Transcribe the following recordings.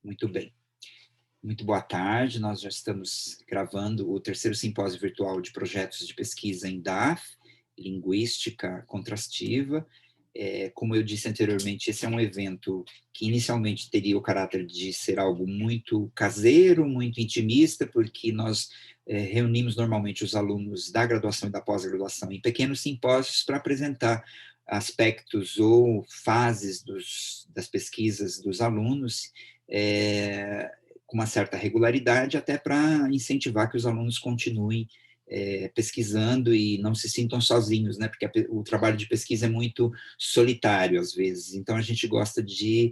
Muito bem. Muito boa tarde. Nós já estamos gravando o terceiro simpósio virtual de projetos de pesquisa em DAF, Linguística Contrastiva. Como eu disse anteriormente, esse é um evento que inicialmente teria o caráter de ser algo muito caseiro, muito intimista, porque nós reunimos normalmente os alunos da graduação e da pós-graduação em pequenos simpósios para apresentar aspectos ou fases das pesquisas dos alunos, com uma certa regularidade, até para incentivar que os alunos continuem pesquisando e não se sintam sozinhos, né? Porque o trabalho de pesquisa é muito solitário, às vezes. Então, a gente gosta de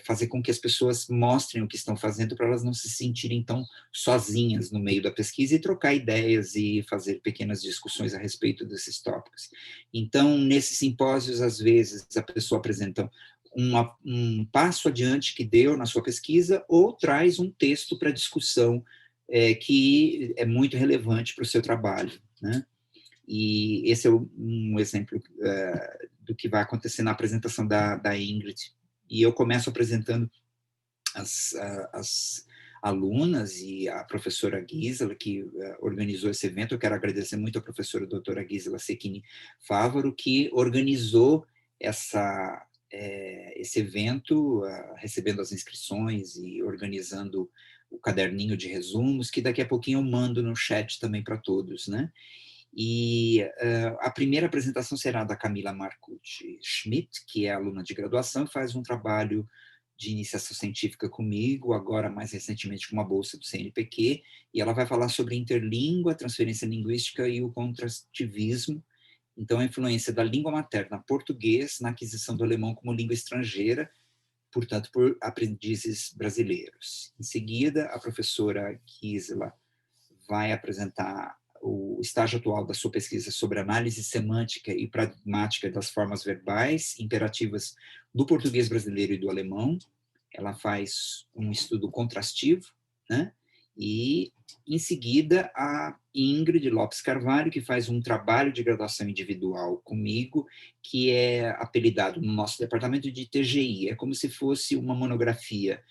fazer com que as pessoas mostrem o que estão fazendo para elas não se sentirem tão sozinhas no meio da pesquisa e trocar ideias e fazer pequenas discussões a respeito desses tópicos. Então, nesses simpósios, às vezes, a pessoa apresenta um passo adiante que deu na sua pesquisa ou traz um texto para discussão que é muito relevante para o seu trabalho, né? E esse é um exemplo do que vai acontecer na apresentação da Ingrid. E eu começo apresentando as alunas e a professora Gisela, que organizou esse evento. Eu quero agradecer muito à professora doutora Gisela Secchini Favaro, que organizou esse evento, recebendo as inscrições e organizando o caderninho de resumos, que daqui a pouquinho eu mando no chat também para todos, né? E a primeira apresentação será da Camila Marcucci Schmidt, que é aluna de graduação, faz um trabalho de iniciação científica comigo, agora mais recentemente com uma bolsa do CNPq, e ela vai falar sobre interlíngua, transferência linguística e o contrastivismo. Então, a influência da língua materna português na aquisição do alemão como língua estrangeira, portanto, por aprendizes brasileiros. Em seguida, a professora Gisela vai apresentar o estágio atual da sua pesquisa sobre análise semântica e pragmática das formas verbais imperativas do português brasileiro e do alemão. Ela faz um estudo contrastivo, né? E, em seguida, a Ingrid Lopes Carvalho, que faz um trabalho de graduação individual comigo, que é apelidado no nosso departamento de TGI. É como se fosse uma monografia,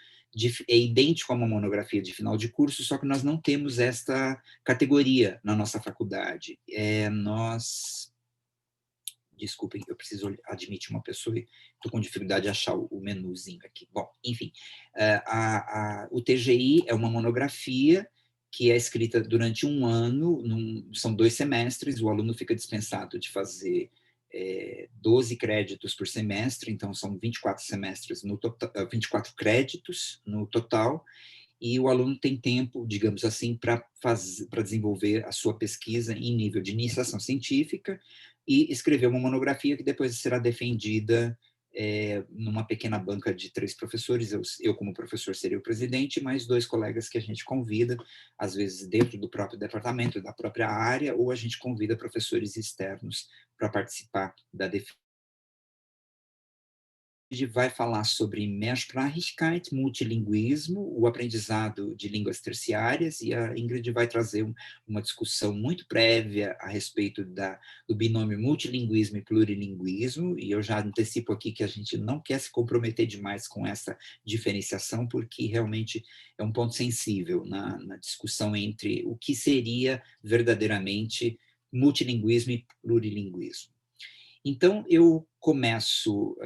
é idêntico a uma monografia de final de curso, só que nós não temos esta categoria na nossa faculdade. Desculpem, eu preciso admitir uma pessoa e estou com dificuldade de achar o menuzinho aqui. Bom, enfim, o TGI é uma monografia que é escrita durante um ano, são 2 semestres, o aluno fica dispensado de fazer 12 créditos por semestre, então são 24 semestres no total, 24 créditos no total, e o aluno tem tempo, digamos assim, para desenvolver a sua pesquisa em nível de iniciação científica e escrever uma monografia que depois será defendida numa pequena banca de 3 professores. Eu, como professor, seria o presidente, mais 2 colegas que a gente convida, às vezes dentro do próprio departamento, da própria área, ou a gente convida professores externos para participar da defesa. Hoje vai falar sobre Mehrsprachigkeit, multilinguismo, o aprendizado de línguas terciárias, e a Ingrid vai trazer uma discussão muito prévia a respeito do binômio multilinguismo e plurilinguismo, e eu já antecipo aqui que a gente não quer se comprometer demais com essa diferenciação, porque realmente é um ponto sensível na discussão entre o que seria verdadeiramente multilinguismo e plurilinguismo. Então, eu começo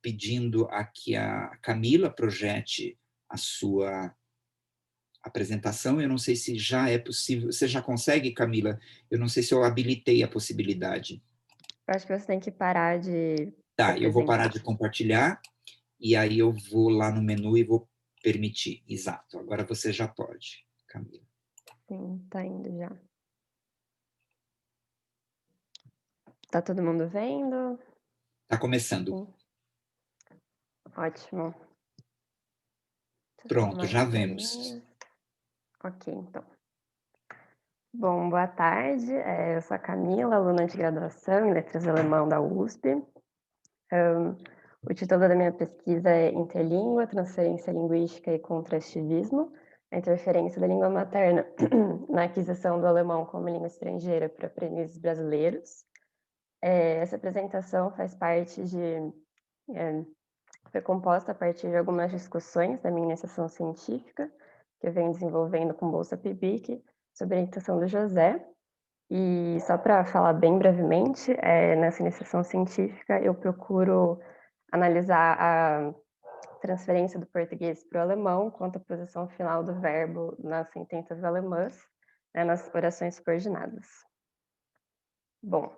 pedindo a que a Camila projete a sua apresentação. Eu não sei se já é possível. Você já consegue, Camila? Eu não sei se eu habilitei a possibilidade. Eu acho que você tem que parar de Tá, eu vou parar apresentar. de compartilhar e aí eu vou lá no menu e vou permitir. Exato, agora você já pode, Camila. Sim, tá indo já. Tá todo mundo vendo? Está começando. Sim. Ótimo. Deixa eu só Pronto, arrumar já as vemos. telinhas. Ok, então. Bom, boa tarde. Eu sou a Camila, aluna de graduação em Letras Alemão da USP. O título da minha pesquisa é Interlíngua, Transferência Linguística e Contrastivismo, a interferência da língua materna na aquisição do alemão como língua estrangeira por aprendizes brasileiros. Essa apresentação faz parte de Foi composta a partir de algumas discussões da minha iniciação científica, que eu venho desenvolvendo com bolsa PIBIC, sobre a orientação do José. E só para falar bem brevemente, nessa iniciação científica eu procuro analisar a transferência do português para o alemão quanto à posição final do verbo nas sentenças alemãs, né, nas orações coordenadas. Bom,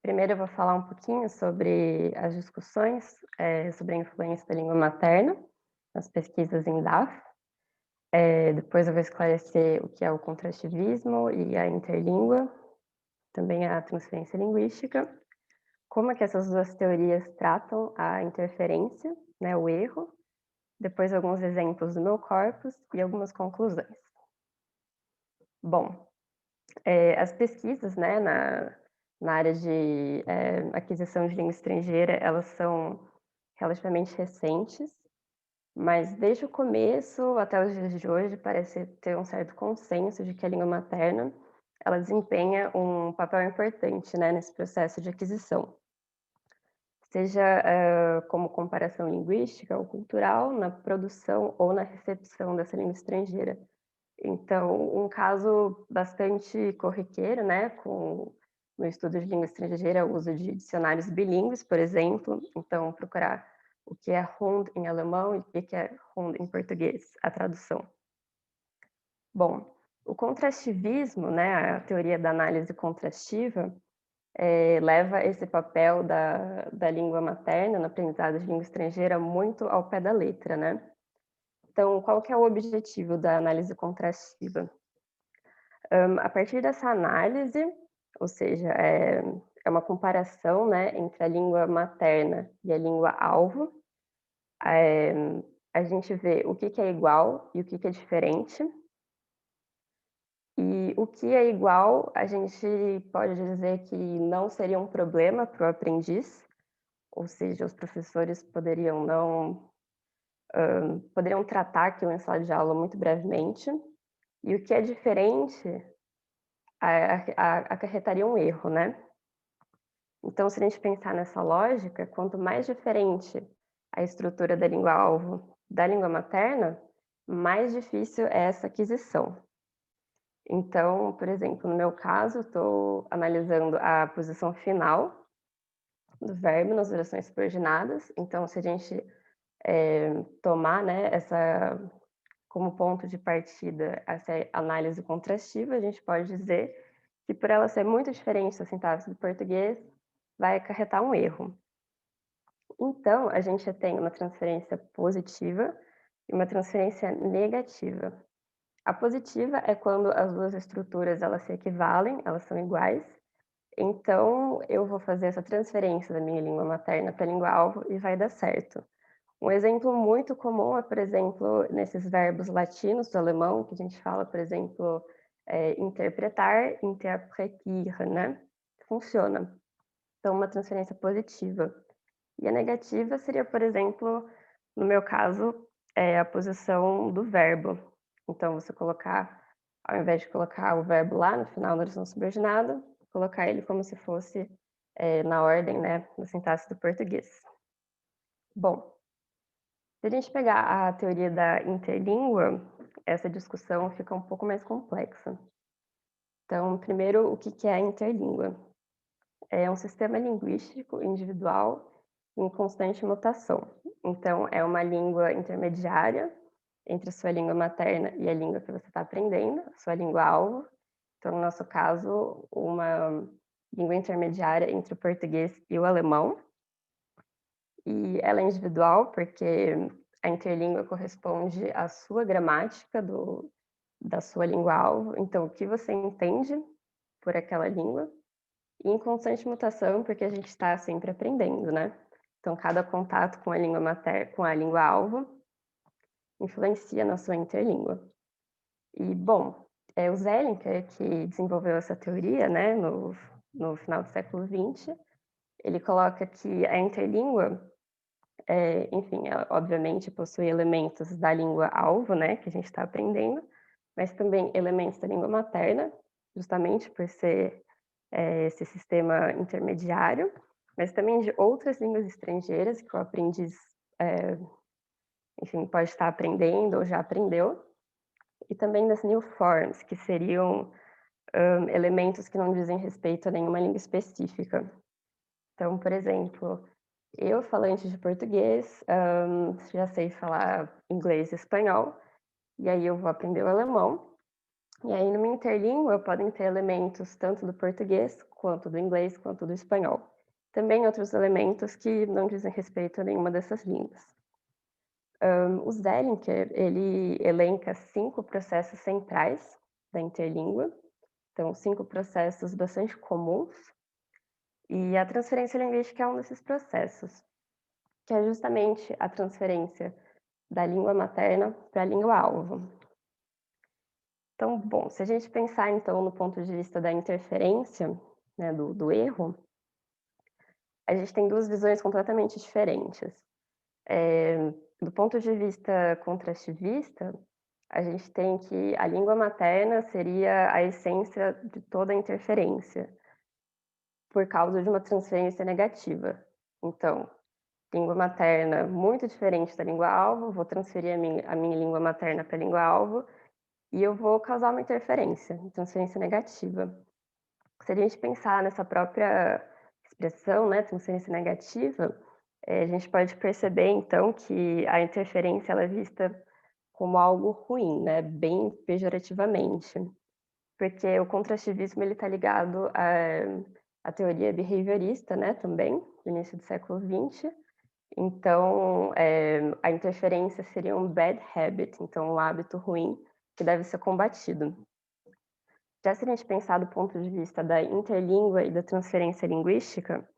primeiro eu vou falar um pouquinho sobre as discussões sobre a influência da língua materna nas pesquisas em DAF. Depois eu vou esclarecer o que é o contrastivismo e a interlíngua, também a transferência linguística, como é que essas duas teorias tratam a interferência, né, o erro, depois alguns exemplos do meu corpus e algumas conclusões. Bom, as pesquisas, né, na área de aquisição de língua estrangeira, elas são relativamente recentes, mas desde o começo até os dias de hoje parece ter um certo consenso de que a língua materna ela desempenha um papel importante, né, nesse processo de aquisição, seja como comparação linguística ou cultural, na produção ou na recepção dessa língua estrangeira. Então, um caso bastante corriqueiro, né, no estudo de língua estrangeira, é o uso de dicionários bilíngues, por exemplo. Então, procurar o que é Hund em alemão e o que é Hund em português, a tradução. Bom, o contrastivismo, né, a teoria da análise contrastiva, leva esse papel da língua materna na aprendizado de língua estrangeira muito ao pé da letra, né? Então, qual que é o objetivo da análise contrastiva? A partir dessa análise, ou seja, é uma comparação, né, entre a língua materna e a língua alvo, a gente vê o que é igual e o que é diferente. E o que é igual, a gente pode dizer que não seria um problema para o aprendiz, ou seja, os professores poderiam tratar aquilo em sala de aula muito brevemente. E o que é diferente acarretaria um erro, né? Então, se a gente pensar nessa lógica, quanto mais diferente a estrutura da língua-alvo da língua materna, mais difícil é essa aquisição. Então, por exemplo, no meu caso, estou analisando a posição final do verbo nas orações subordinadas. Então, se a gente tomar, né, como ponto de partida essa análise contrastiva, a gente pode dizer que, por ela ser muito diferente da sintaxe do português, vai acarretar um erro. Então, a gente tem uma transferência positiva e uma transferência negativa. A positiva é quando as duas estruturas elas se equivalem, elas são iguais. Então, eu vou fazer essa transferência da minha língua materna para a língua-alvo e vai dar certo. Um exemplo muito comum é, por exemplo, nesses verbos latinos do alemão, que a gente fala, por exemplo, interpretar, interpretieren, né? Funciona. Então, uma transferência positiva. E a negativa seria, por exemplo, no meu caso, a posição do verbo. Então, você colocar, ao invés de colocar o verbo lá no final da oração subordinada, colocar ele como se fosse na ordem, né, na sintaxe do português. Bom, se a gente pegar a teoria da interlíngua, essa discussão fica um pouco mais complexa. Então, primeiro, o que é a interlíngua? É um sistema linguístico individual em constante mutação. Então, é uma língua intermediária entre a sua língua materna e a língua que você está aprendendo, a sua língua-alvo. Então, no nosso caso, uma língua intermediária entre o português e o alemão. E ela é individual porque a interlíngua corresponde à sua gramática da sua língua-alvo. Então, o que você entende por aquela língua e em constante mutação, porque a gente está sempre aprendendo, né? Então, cada contato com a língua com a língua-alvo influencia na sua interlíngua. E, bom, o Zelinker, que desenvolveu essa teoria, né, no final do século XX, ele coloca que a interlíngua, enfim, ela obviamente possui elementos da língua-alvo, né, que a gente está aprendendo, mas também elementos da língua materna, justamente por ser esse sistema intermediário, mas também de outras línguas estrangeiras que o aprendiz enfim, pode estar aprendendo ou já aprendeu, e também das new forms, que seriam elementos que não dizem respeito a nenhuma língua específica. Então, por exemplo, eu, falante de português, já sei falar inglês e espanhol, e aí eu vou aprender o alemão. E aí, numa interlíngua, podem ter elementos tanto do português, quanto do inglês, quanto do espanhol. Também outros elementos que não dizem respeito a nenhuma dessas línguas. O Zellinger, ele elenca 5 processos centrais da interlíngua, então 5 processos bastante comuns, e a transferência linguística é um desses processos, que é justamente a transferência da língua materna para a língua-alvo. Então, bom, se a gente pensar então no ponto de vista da interferência, né, do erro, a gente tem 2 visões completamente diferentes. Do ponto de vista contrastivista, a gente tem que a língua materna seria a essência de toda a interferência, por causa de uma transferência negativa. Então, língua materna muito diferente da língua-alvo, vou transferir a minha língua materna para a língua-alvo, e eu vou causar uma transferência negativa. Se a gente pensar nessa própria expressão, né, transferência negativa, a gente pode perceber então que a interferência ela é vista como algo ruim, né, bem pejorativamente, porque o contrativismo ele está ligado à teoria behaviorista, né, também, do início do século XX. Então, a interferência seria um bad habit, então um hábito ruim que deve ser combatido. Já se a gente pensar do ponto de vista da interlíngua e da transferência linguística,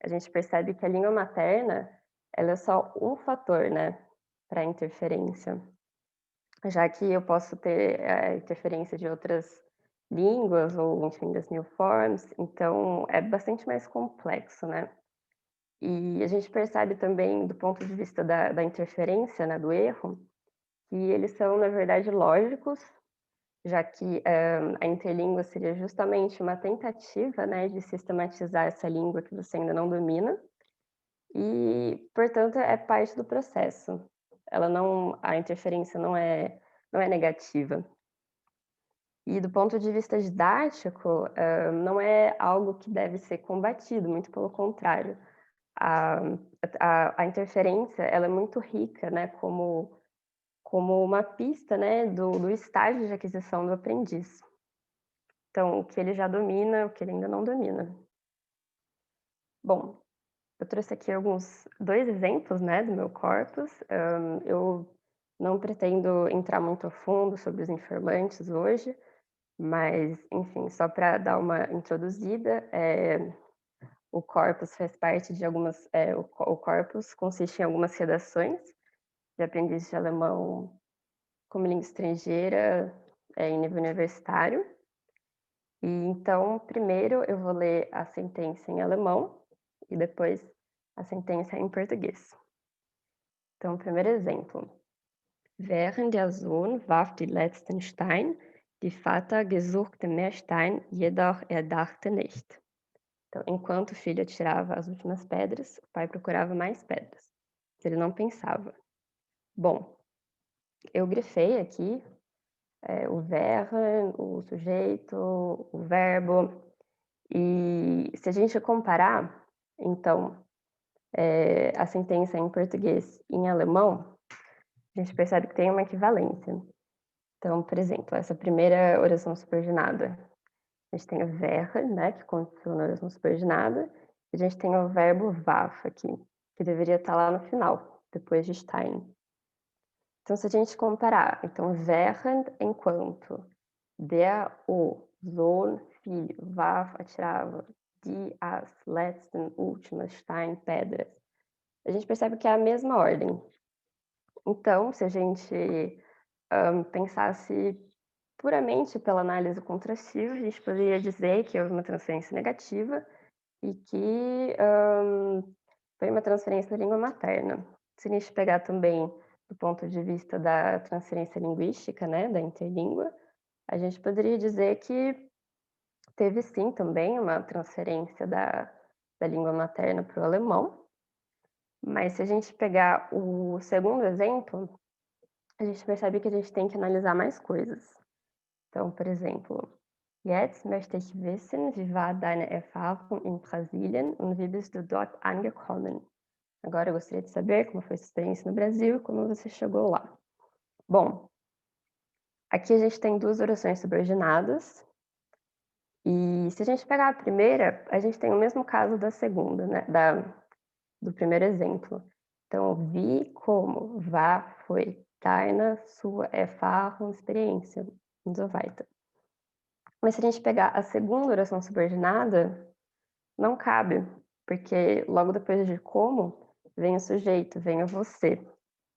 a gente percebe que a língua materna, ela é só um fator, né, para a interferência. Já que eu posso ter a interferência de outras línguas ou, enfim, das new forms, então é bastante mais complexo, né. E a gente percebe também do ponto de vista da interferência, né, do erro, que eles são, na verdade, lógicos, já que a interlíngua seria justamente uma tentativa, né, de sistematizar essa língua que você ainda não domina e, portanto, é parte do processo. A interferência não é negativa. E do ponto de vista didático, não é algo que deve ser combatido, muito pelo contrário. A a interferência, ela é muito rica, né, como uma pista, né, do estágio de aquisição do aprendiz. Então, o que ele já domina, o que ele ainda não domina. Bom, eu trouxe aqui 2 exemplos, né, do meu corpus. Eu não pretendo entrar muito a fundo sobre os informantes hoje, mas, enfim, só para dar uma introduzida, o corpus faz parte de algumas o corpus consiste em algumas redações de aprendiz de alemão como língua estrangeira, em nível universitário. E então, primeiro eu vou ler a sentença em alemão e depois a sentença em português. Então, primeiro exemplo. Während der Sohn warf die letzten Stein, die Vater gesuchte mehr Stein, jedoch er dachte nicht. Então, enquanto o filho atirava as últimas pedras, o pai procurava mais pedras. Ele não pensava. Bom, eu grifei aqui o während, o sujeito, o verbo. E se a gente comparar, então, a sentença em português e em alemão, a gente percebe que tem uma equivalência. Então, por exemplo, essa primeira oração subordinada, a gente tem o wäre, né, que condiciona a oração subordinada, e a gente tem o verbo warf aqui, que deveria estar lá no final, depois de Stein. Então, se a gente comparar, então, während enquanto, o Sohn, filho, warf, atirava, as letzten, últimas, Stein, pedras. A gente percebe que é a mesma ordem. Então, se a gente pensasse puramente pela análise contrastiva, a gente poderia dizer que houve uma transferência negativa e que foi uma transferência da língua materna. Se a gente pegar também do ponto de vista da transferência linguística, né, da interlíngua, a gente poderia dizer que teve sim também uma transferência da língua materna para o alemão, Mas se a gente pegar o segundo exemplo, a gente percebe que a gente tem que analisar mais coisas. Então, por exemplo, jetzt möchte ich wissen, wie war deine Erfahrung in Brasilien und wie bist du dort angekommen? Agora eu gostaria de saber como foi sua experiência no Brasil e como você chegou lá. Bom, aqui a gente tem 2 orações subordinadas, e se a gente pegar a primeira, a gente tem o mesmo caso da segunda, né, do primeiro exemplo. Então, wie como, war foi, deine, sua, Erfahrung, experiência, und so weiter. Mas se a gente pegar a segunda oração subordinada, não cabe, porque logo depois de como, vem o sujeito, vem o você.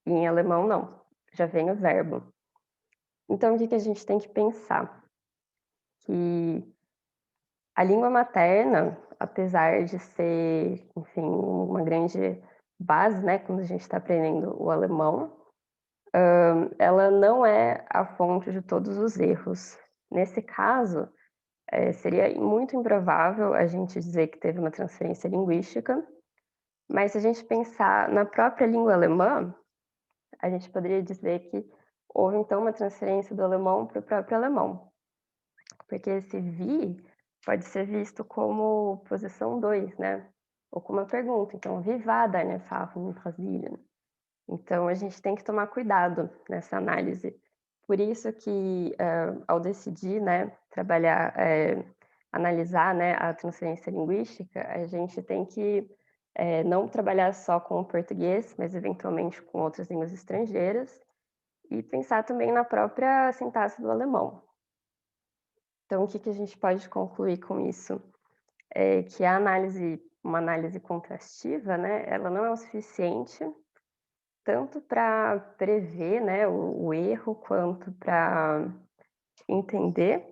E em alemão não, já vem o verbo. Então o que a gente tem que pensar? Que a língua materna, apesar de ser, enfim, uma grande base, né, quando a gente está aprendendo o alemão, ela não é a fonte de todos os erros. Nesse caso, seria muito improvável a gente dizer que teve uma transferência linguística, mas se a gente pensar na própria língua alemã, a gente poderia dizer que houve então uma transferência do alemão para o próprio alemão, porque esse wie pode ser visto como posição 2, né? Ou como uma pergunta. Então, wie war deine Erfahrung in Brasilien? Então, a gente tem que tomar cuidado nessa análise. Por isso que, ao decidir, né, trabalhar, analisar, né, a transferência linguística, a gente tem que não trabalhar só com o português, mas eventualmente com outras línguas estrangeiras, e pensar também na própria sintaxe do alemão. Então, o que a gente pode concluir com isso? É que uma análise contrastiva, né, ela não é o suficiente tanto para prever, né, o erro, quanto para entender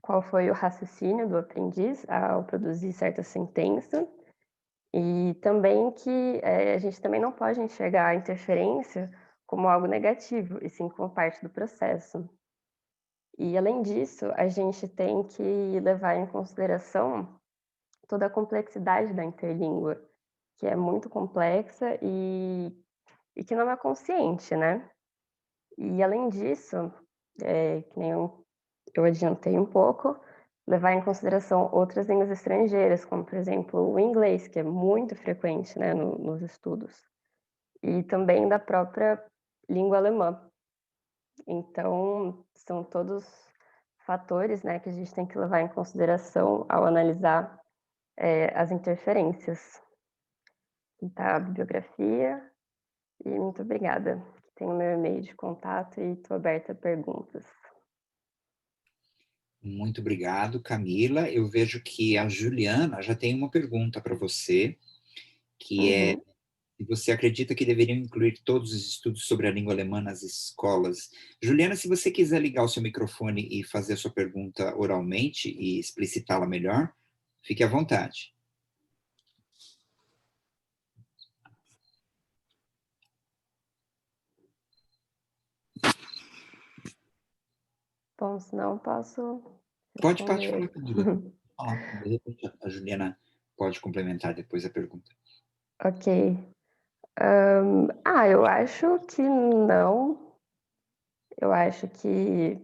qual foi o raciocínio do aprendiz ao produzir certa sentença, e também que a gente também não pode enxergar a interferência como algo negativo, e sim como parte do processo. E, além disso, a gente tem que levar em consideração toda a complexidade da interlíngua, que é muito complexa e que não é consciente, né. E, além disso, que nem eu adiantei um pouco, levar em consideração outras línguas estrangeiras, como, por exemplo, o inglês, que é muito frequente, né, nos estudos, e também da própria língua alemã. Então, são todos fatores, né, que a gente tem que levar em consideração ao analisar, as interferências. Tá a bibliografia, e muito obrigada. Tem o meu e-mail de contato e estou aberta a perguntas. Muito obrigado, Camila. Eu vejo que a Juliana já tem uma pergunta para você, que é: Uhum. se você acredita que deveriam incluir todos os estudos sobre a língua alemã nas escolas? Juliana, se você quiser ligar o seu microfone e fazer a sua pergunta oralmente e explicitá-la melhor, fique à vontade. Bom, senão eu posso Pode falar, responder. Camila. Falar. De repente, a Juliana pode complementar depois a pergunta. Ok. Eu acho que não. Eu acho que,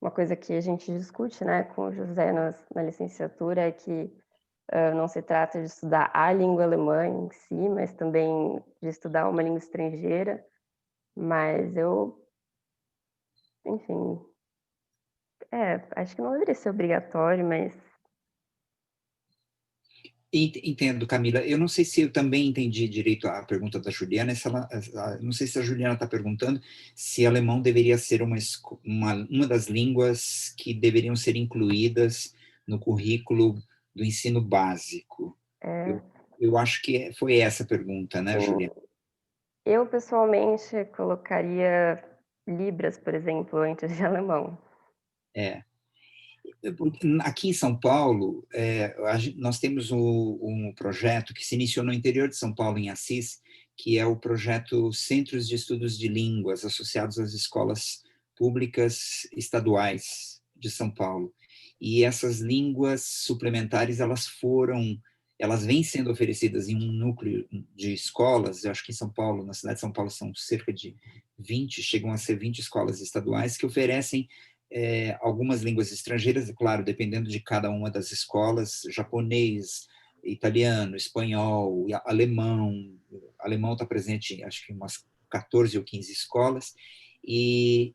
uma coisa que a gente discute, né, com o José na licenciatura é que, não se trata de estudar a língua alemã em si, mas também de estudar uma língua estrangeira, mas enfim, acho que não deveria ser obrigatório, mas Entendo, Camila. Eu não sei se eu também entendi direito a pergunta da Juliana. Não sei se a Juliana está perguntando se alemão deveria ser uma das línguas que deveriam ser incluídas no currículo do ensino básico. é, Eu acho que foi essa a pergunta, né, sim. Juliana? Eu pessoalmente colocaria libras, por exemplo, antes de alemão. É. Aqui em São Paulo, nós temos um projeto que se iniciou no interior de São Paulo, em Assis, que é o projeto Centros de Estudos de Línguas, associados às escolas públicas estaduais de São Paulo. E essas línguas suplementares, elas foram elas vêm sendo oferecidas em um núcleo de escolas, eu acho que em São Paulo, na cidade de São Paulo, são cerca de 20, chegam a ser 20 escolas estaduais que oferecem algumas línguas estrangeiras, claro, dependendo de cada uma das escolas, japonês, italiano, espanhol, alemão. Alemão está presente, acho que umas 14 ou 15 escolas, e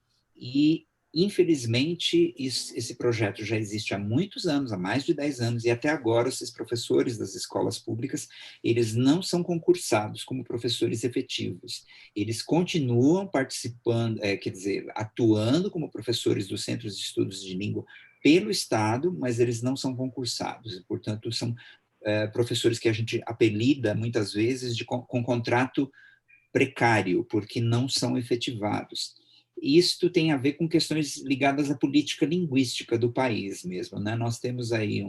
infelizmente, esse projeto já existe há muitos anos, há mais de 10 anos, e até agora esses professores das escolas públicas, eles não são concursados como professores efetivos. Eles continuam participando, quer dizer, atuando como professores dos centros de estudos de língua pelo Estado, mas eles não são concursados, e, portanto, são professores que a gente apelida, muitas vezes, com contrato precário, porque não são efetivados. Isto tem a ver com questões ligadas à política linguística do país mesmo, né? Nós temos aí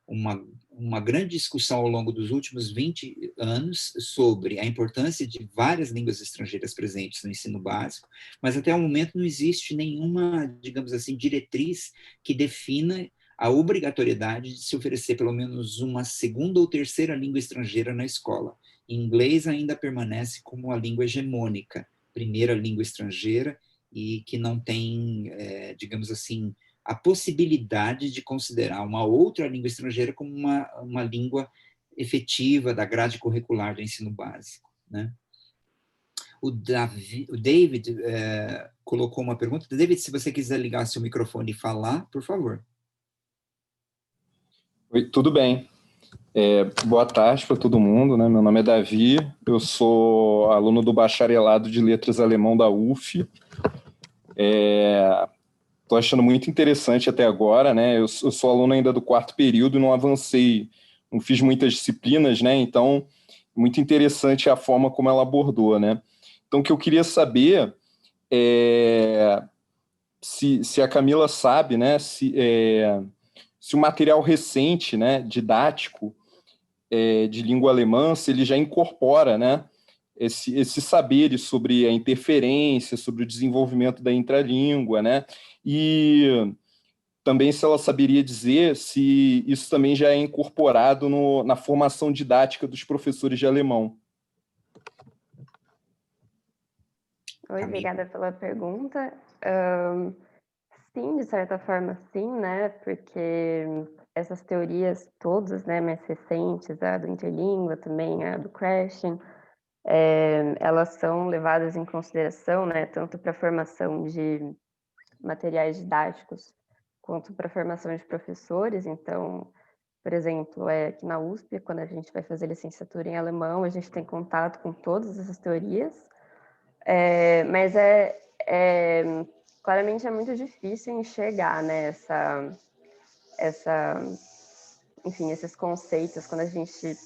uma grande discussão ao longo dos últimos 20 anos sobre a importância de várias línguas estrangeiras presentes no ensino básico, mas até o momento não existe nenhuma, digamos assim, diretriz que defina a obrigatoriedade de se oferecer pelo menos uma segunda ou terceira língua estrangeira na escola. Inglês ainda permanece como a língua hegemônica, primeira língua estrangeira, e que não tem, digamos assim, a possibilidade de considerar uma outra língua estrangeira como uma língua efetiva da grade curricular do ensino básico, né? O David colocou uma pergunta. David, se você quiser ligar seu microfone e falar, por favor. Oi, tudo bem. Boa tarde para todo mundo, né? Meu nome é Davi, eu sou aluno do Bacharelado de Letras Alemão da UF. Estou achando muito interessante até agora, né? Eu sou aluno ainda do 4º período, não avancei, não fiz muitas disciplinas, né? Então, muito interessante a forma como ela abordou, né? Então, o que eu queria saber é se a Camila sabe, né? Se o material recente, né, didático, de língua alemã, se ele já incorpora, né, esses saberes sobre a interferência, sobre o desenvolvimento da intralíngua, né, e também se ela saberia dizer se isso também já é incorporado na formação didática dos professores de alemão. Oi, obrigada pela pergunta. Sim, de certa forma, sim, né, porque essas teorias todas, né, mais recentes, a do interlíngua também, a do crashing, elas são levadas em consideração, né, tanto para a formação de materiais didáticos quanto para a formação de professores. Então, por exemplo, aqui na USP, quando a gente vai fazer licenciatura em alemão, a gente tem contato com todas essas teorias, mas claramente é muito difícil enxergar, né, enfim, esses conceitos quando a gente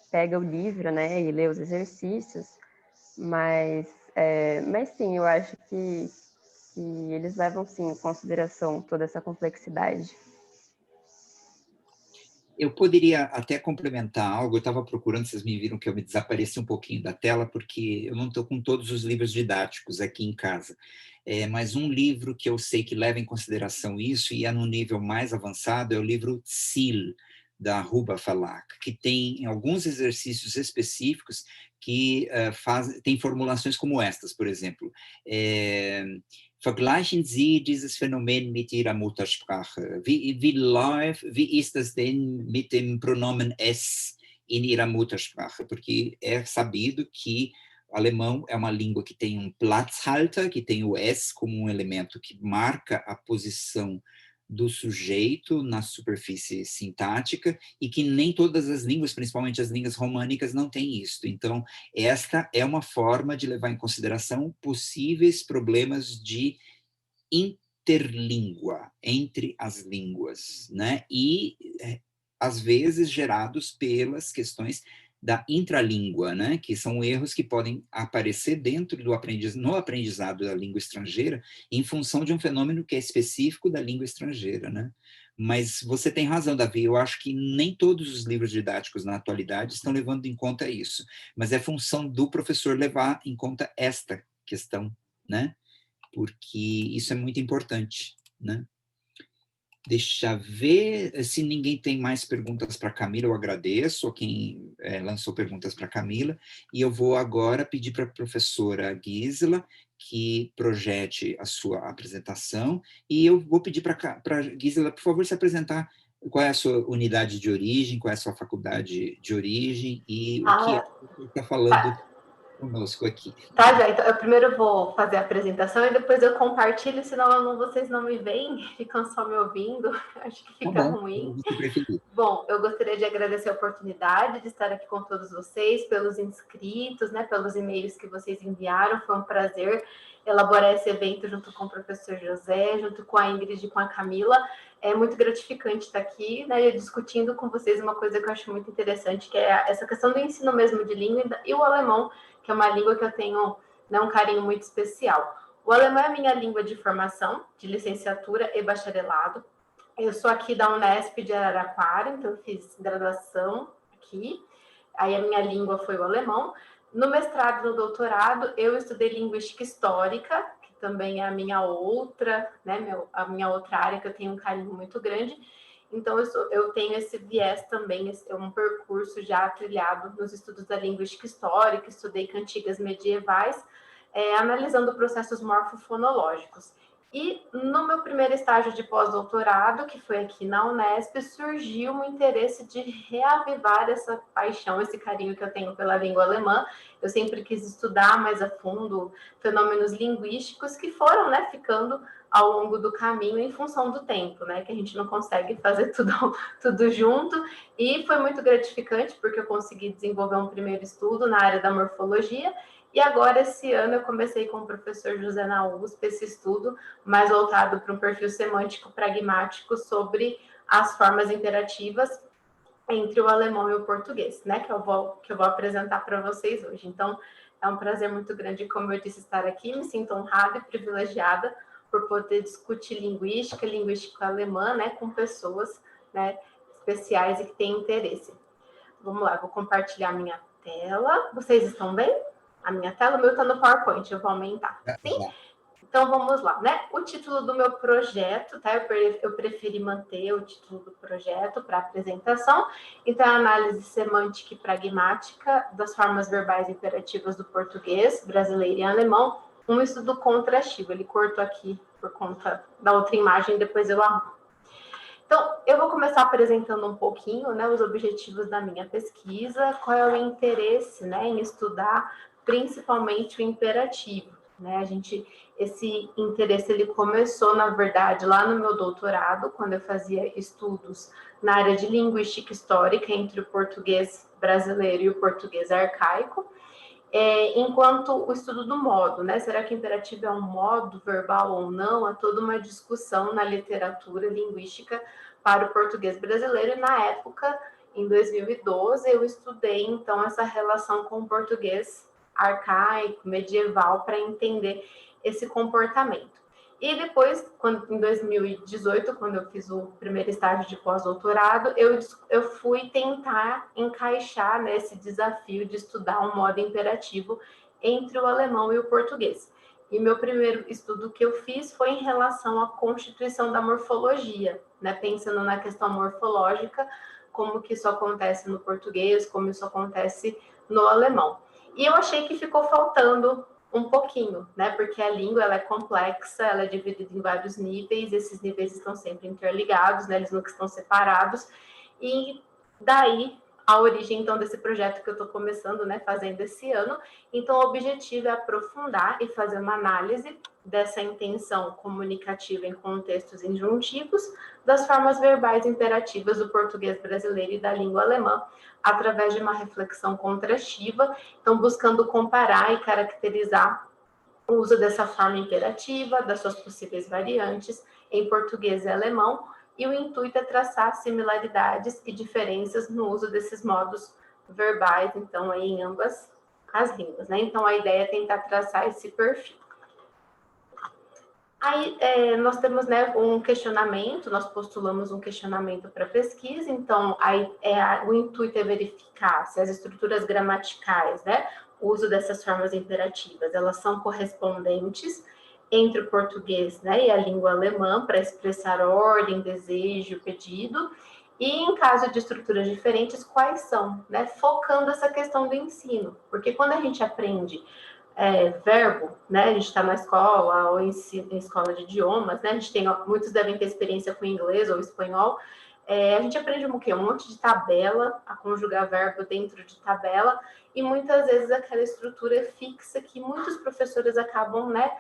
pega o livro, né, e lê os exercícios, mas sim, eu acho que eles levam, sim, em consideração toda essa complexidade. Eu poderia até complementar algo, eu estava procurando, vocês me viram que eu me desapareci um pouquinho da tela, porque eu não estou com todos os livros didáticos aqui em casa, mas um livro que eu sei que leva em consideração isso, e é num nível mais avançado, é o livro Ziel, da Ruba Verlag, que tem alguns exercícios específicos que tem formulações como estas, por exemplo, vergleichen Sie dieses Phänomen mit Ihrer Muttersprache. Wie ist das denn mit dem Pronomen es in Ihrer Muttersprache? Porque é sabido que o alemão é uma língua que tem um Platzhalter, que tem o es como um elemento que marca a posição do sujeito na superfície sintática, e que nem todas as línguas, principalmente as línguas românicas, não têm isso. Então, esta é uma forma de levar em consideração possíveis problemas de interlíngua, entre as línguas, né? E, às vezes, gerados pelas questões da intralíngua, né? Que são erros que podem aparecer dentro no aprendizado da língua estrangeira em função de um fenômeno que é específico da língua estrangeira, né? Mas você tem razão, Davi, eu acho que nem todos os livros didáticos na atualidade estão levando em conta isso, mas é função do professor levar em conta esta questão, né? Porque isso é muito importante, né? Deixa ver se ninguém tem mais perguntas para a Camila, eu agradeço a quem lançou perguntas para a Camila, e eu vou agora pedir para a professora Gisela que projete a sua apresentação, e eu vou pedir para a Gisela, por favor, se apresentar qual é a sua unidade de origem, qual é a sua faculdade de origem, e o que você está falando conosco aqui. Tá, já. Então, eu primeiro vou fazer a apresentação e depois eu compartilho, senão vocês não me veem, ficam só me ouvindo. Acho que fica ruim. Bom, eu gostaria de agradecer a oportunidade de estar aqui com todos vocês, pelos inscritos, né, pelos e-mails que vocês enviaram. Foi um prazer elaborar esse evento junto com o professor José, junto com a Ingrid e com a Camila. É muito gratificante estar aqui, né, discutindo com vocês uma coisa que eu acho muito interessante, que é essa questão do ensino mesmo de língua e o alemão, que é uma língua que eu tenho, né, um carinho muito especial. O alemão é a minha língua de formação, de licenciatura e bacharelado. Eu sou aqui da Unesp de Araraquara, então eu fiz graduação aqui. Aí a minha língua foi o alemão. No mestrado e no doutorado, eu estudei linguística histórica, que também é a minha outra, né, a minha outra área que eu tenho um carinho muito grande. Então, eu tenho esse viés também, um percurso já trilhado nos estudos da linguística histórica, estudei cantigas medievais, analisando processos morfofonológicos. E no meu primeiro estágio de pós-doutorado, que foi aqui na Unesp, surgiu um interesse de reavivar essa paixão, esse carinho que eu tenho pela língua alemã. Eu sempre quis estudar mais a fundo fenômenos linguísticos que foram, né, ficando ao longo do caminho em função do tempo, né, que a gente não consegue fazer tudo junto. E foi muito gratificante, porque eu consegui desenvolver um primeiro estudo na área da morfologia. E agora, esse ano, eu comecei com o professor José na USP esse estudo, mais voltado para um perfil semântico pragmático sobre as formas imperativas entre o alemão e o português, né, que eu vou apresentar para vocês hoje. Então, é um prazer muito grande, como eu disse, estar aqui. Me sinto honrada e privilegiada por poder discutir linguística alemã, né, com pessoas, né, especiais e que têm interesse. Vamos lá, vou compartilhar minha tela. Vocês estão bem? A minha tela, o meu está no PowerPoint, eu vou aumentar. Sim? Então, vamos lá, né? O título do meu projeto, tá? Eu preferi manter o título do projeto para apresentação. Então, a análise semântica e pragmática das formas verbais imperativas do português, brasileiro e alemão, um estudo contrastivo. Ele cortou aqui por conta da outra imagem, depois eu arrumo. Então, eu vou começar apresentando um pouquinho, né, os objetivos da minha pesquisa, qual é o interesse, né, em estudar principalmente o imperativo, né? Esse interesse ele começou, na verdade, lá no meu doutorado, quando eu fazia estudos na área de linguística histórica entre o português brasileiro e o português arcaico, enquanto o estudo do modo, né? Será que imperativo é um modo verbal ou não? Há toda uma discussão na literatura linguística para o português brasileiro, e na época, em 2012, eu estudei, então, essa relação com o português arcaico, medieval, para entender esse comportamento. E depois, em 2018, quando eu fiz o primeiro estágio de pós-doutorado, eu fui tentar encaixar nesse desafio de estudar um modo imperativo entre o alemão e o português. E meu primeiro estudo que eu fiz foi em relação à constituição da morfologia, né? Pensando na questão morfológica, como que isso acontece no português, como isso acontece no alemão. E eu achei que ficou faltando um pouquinho, né? Porque a língua ela é complexa, ela é dividida em vários níveis, esses níveis estão sempre interligados, né? Eles nunca estão separados. E daí a origem, então, desse projeto que eu estou começando, né? Fazendo esse ano. Então, o objetivo é aprofundar e fazer uma análise dessa intenção comunicativa em contextos injuntivos das formas verbais imperativas do português brasileiro e da língua alemã, através de uma reflexão contrastiva, então buscando comparar e caracterizar o uso dessa forma imperativa, das suas possíveis variantes em português e alemão, e o intuito é traçar similaridades e diferenças no uso desses modos verbais, então, aí, em ambas as línguas, né? Então, a ideia é tentar traçar esse perfil. Aí, nós temos, né, um questionamento, nós postulamos um questionamento para pesquisa, então, o intuito é verificar se as estruturas gramaticais, né, o uso dessas formas imperativas, elas são correspondentes entre o português, né, e a língua alemã para expressar ordem, desejo, pedido, e em caso de estruturas diferentes, quais são, né, focando essa questão do ensino, porque quando a gente aprende verbo, né, a gente está na escola ou em escola de idiomas, né, a gente tem, muitos devem ter experiência com inglês ou espanhol, a gente aprende um monte de tabela, a conjugar verbo dentro de tabela, e muitas vezes aquela estrutura fixa que muitos professores acabam, né,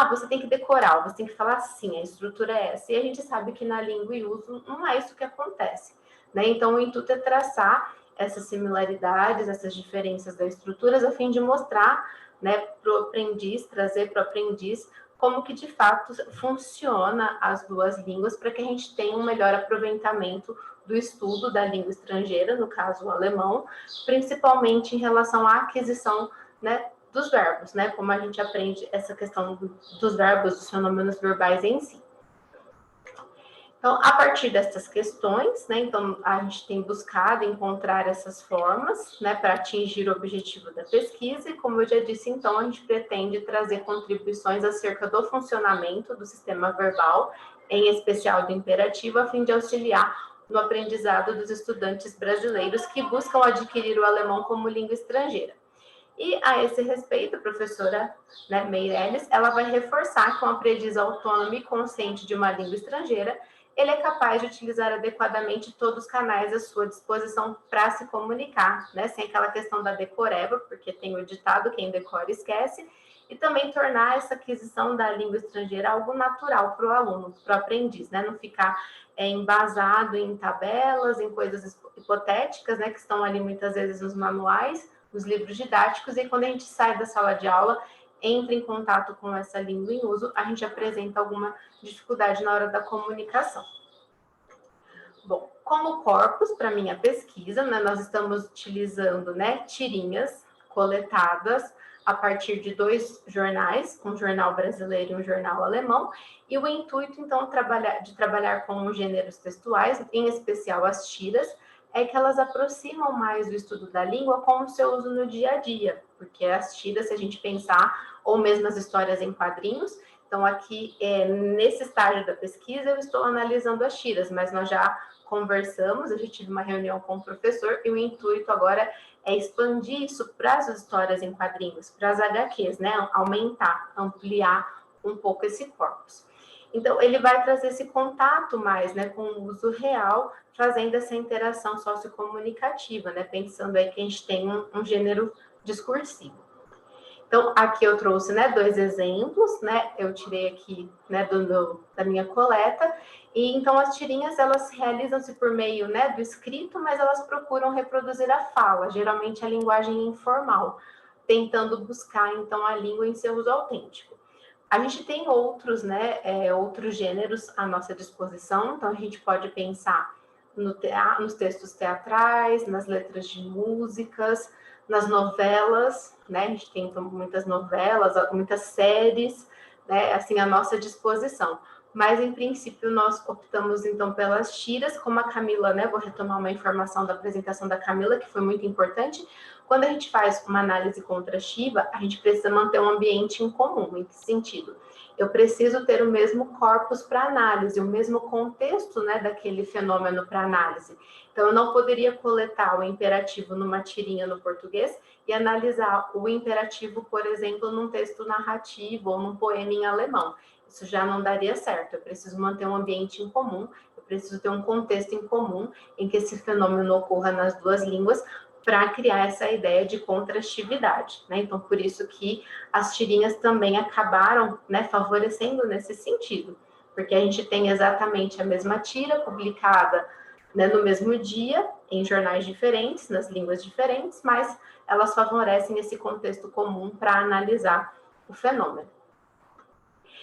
você tem que decorar, você tem que falar assim, a estrutura é essa. E a gente sabe que na língua e uso não é isso que acontece, né? Então, o intuito é traçar essas similaridades, essas diferenças das estruturas, a fim de mostrar, né, para o aprendiz, trazer para o aprendiz como que de fato funciona as duas línguas, para que a gente tenha um melhor aproveitamento do estudo da língua estrangeira, no caso o alemão, principalmente em relação à aquisição, né, dos verbos, né? Como a gente aprende essa questão dos verbos, dos fenômenos verbais em si. Então, a partir dessas questões, né? Então, a gente tem buscado encontrar essas formas, né? Para atingir o objetivo da pesquisa. E, como eu já disse, então, a gente pretende trazer contribuições acerca do funcionamento do sistema verbal, em especial do imperativo, a fim de auxiliar no aprendizado dos estudantes brasileiros que buscam adquirir o alemão como língua estrangeira. E a esse respeito, a professora, né, Meirelles, ela vai reforçar que um aprendiz autônomo e consciente de uma língua estrangeira, ele é capaz de utilizar adequadamente todos os canais à sua disposição para se comunicar, né, sem aquela questão da decoreba, porque tem o ditado, quem decora esquece, e também tornar essa aquisição da língua estrangeira algo natural para o aluno, para o aprendiz, né, não ficar embasado em tabelas, em coisas hipotéticas, né, que estão ali muitas vezes nos manuais, os livros didáticos, e quando a gente sai da sala de aula, entra em contato com essa língua em uso, a gente apresenta alguma dificuldade na hora da comunicação. Bom, como corpus para minha pesquisa, né, nós estamos utilizando, né, tirinhas coletadas a partir de 2 jornais, um jornal brasileiro e um jornal alemão, e o intuito, então, de trabalhar com gêneros textuais, em especial as tiras, é que elas aproximam mais o estudo da língua com o seu uso no dia a dia, porque as tiras, se a gente pensar, ou mesmo as histórias em quadrinhos, então aqui, nesse estágio da pesquisa, eu estou analisando as tiras, mas nós já conversamos, eu já tive uma reunião com o professor, e o intuito agora é expandir isso para as histórias em quadrinhos, para as HQs, né? Aumentar, ampliar um pouco esse corpus. Então, ele vai trazer esse contato mais, né, com o uso real, fazendo essa interação sociocomunicativa, né, pensando aí que a gente tem um gênero discursivo. Então, aqui eu trouxe, né, 2 exemplos, né, eu tirei aqui, né, da minha coleta, e então as tirinhas, elas realizam-se por meio, né, do escrito, mas elas procuram reproduzir a fala, geralmente a linguagem informal, tentando buscar, então, a língua em seu uso autêntico. A gente tem outros, né, outros gêneros à nossa disposição, então a gente pode pensar nos textos teatrais, nas letras de músicas, nas novelas, né, a gente tem então, muitas novelas, muitas séries, né, assim, à nossa disposição. Mas, em princípio, nós optamos, então, pelas tiras, como a Camila, né, vou retomar uma informação da apresentação da Camila, que foi muito importante. Quando a gente faz uma análise contrastiva, a gente precisa manter um ambiente em comum. Em que sentido? Eu preciso ter o mesmo corpus para análise, o mesmo contexto, né, daquele fenômeno para análise. Então, eu não poderia coletar o imperativo numa tirinha no português e analisar o imperativo, por exemplo, num texto narrativo ou num poema em alemão. Isso já não daria certo. Eu preciso manter um ambiente em comum, eu preciso ter um contexto em comum em que esse fenômeno ocorra nas duas línguas, para criar essa ideia de contrastividade, né? Então, por isso que as tirinhas também acabaram, né, favorecendo nesse sentido, porque a gente tem exatamente a mesma tira publicada, né, no mesmo dia, em jornais diferentes, nas línguas diferentes, mas elas favorecem esse contexto comum para analisar o fenômeno.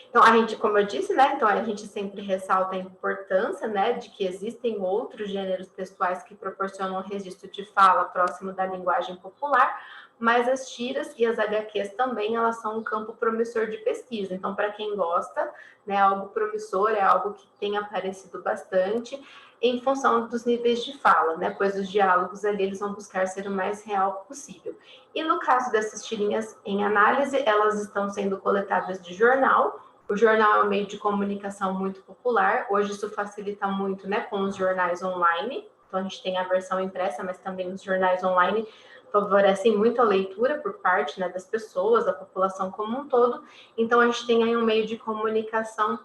Então, a gente, como eu disse, né, então a gente sempre ressalta a importância, né, de que existem outros gêneros textuais que proporcionam um registro de fala próximo da linguagem popular, mas as tiras e as HQs também, elas são um campo promissor de pesquisa. Então, para quem gosta, né, é algo promissor, é algo que tem aparecido bastante em função dos níveis de fala, né, pois os diálogos ali, eles vão buscar ser o mais real possível. E no caso dessas tirinhas em análise, elas estão sendo coletadas de jornal. O jornal é um meio de comunicação muito popular. Hoje isso facilita muito, né, com os jornais online. Então a gente tem a versão impressa, mas também os jornais online favorecem muito a leitura por parte, né, das pessoas, da população como um todo. Então a gente tem aí um meio de comunicação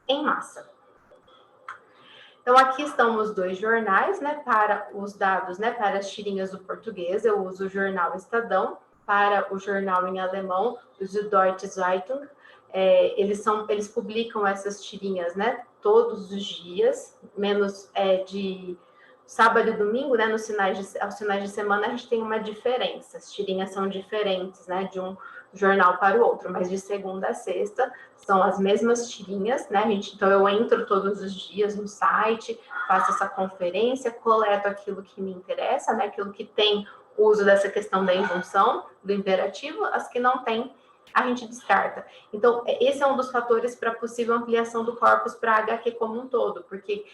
em massa. Então, aqui estão os dois jornais, né, para os dados, né, para as tirinhas do português, eu uso o jornal Estadão, para o jornal em alemão, o Süddeutsche Zeitung, eles publicam essas tirinhas, né, todos os dias, menos de sábado e domingo, né, aos finais de semana a gente tem uma diferença, as tirinhas são diferentes, né, de um jornal para o outro, mas de segunda a sexta são as mesmas tirinhas, né, então eu entro todos os dias no site, faço essa conferência, coleto aquilo que me interessa, né, aquilo que tem uso dessa questão da injunção, do imperativo, as que não tem, a gente descarta. Então, esse é um dos fatores para a possível ampliação do corpus para a HQ como um todo, porque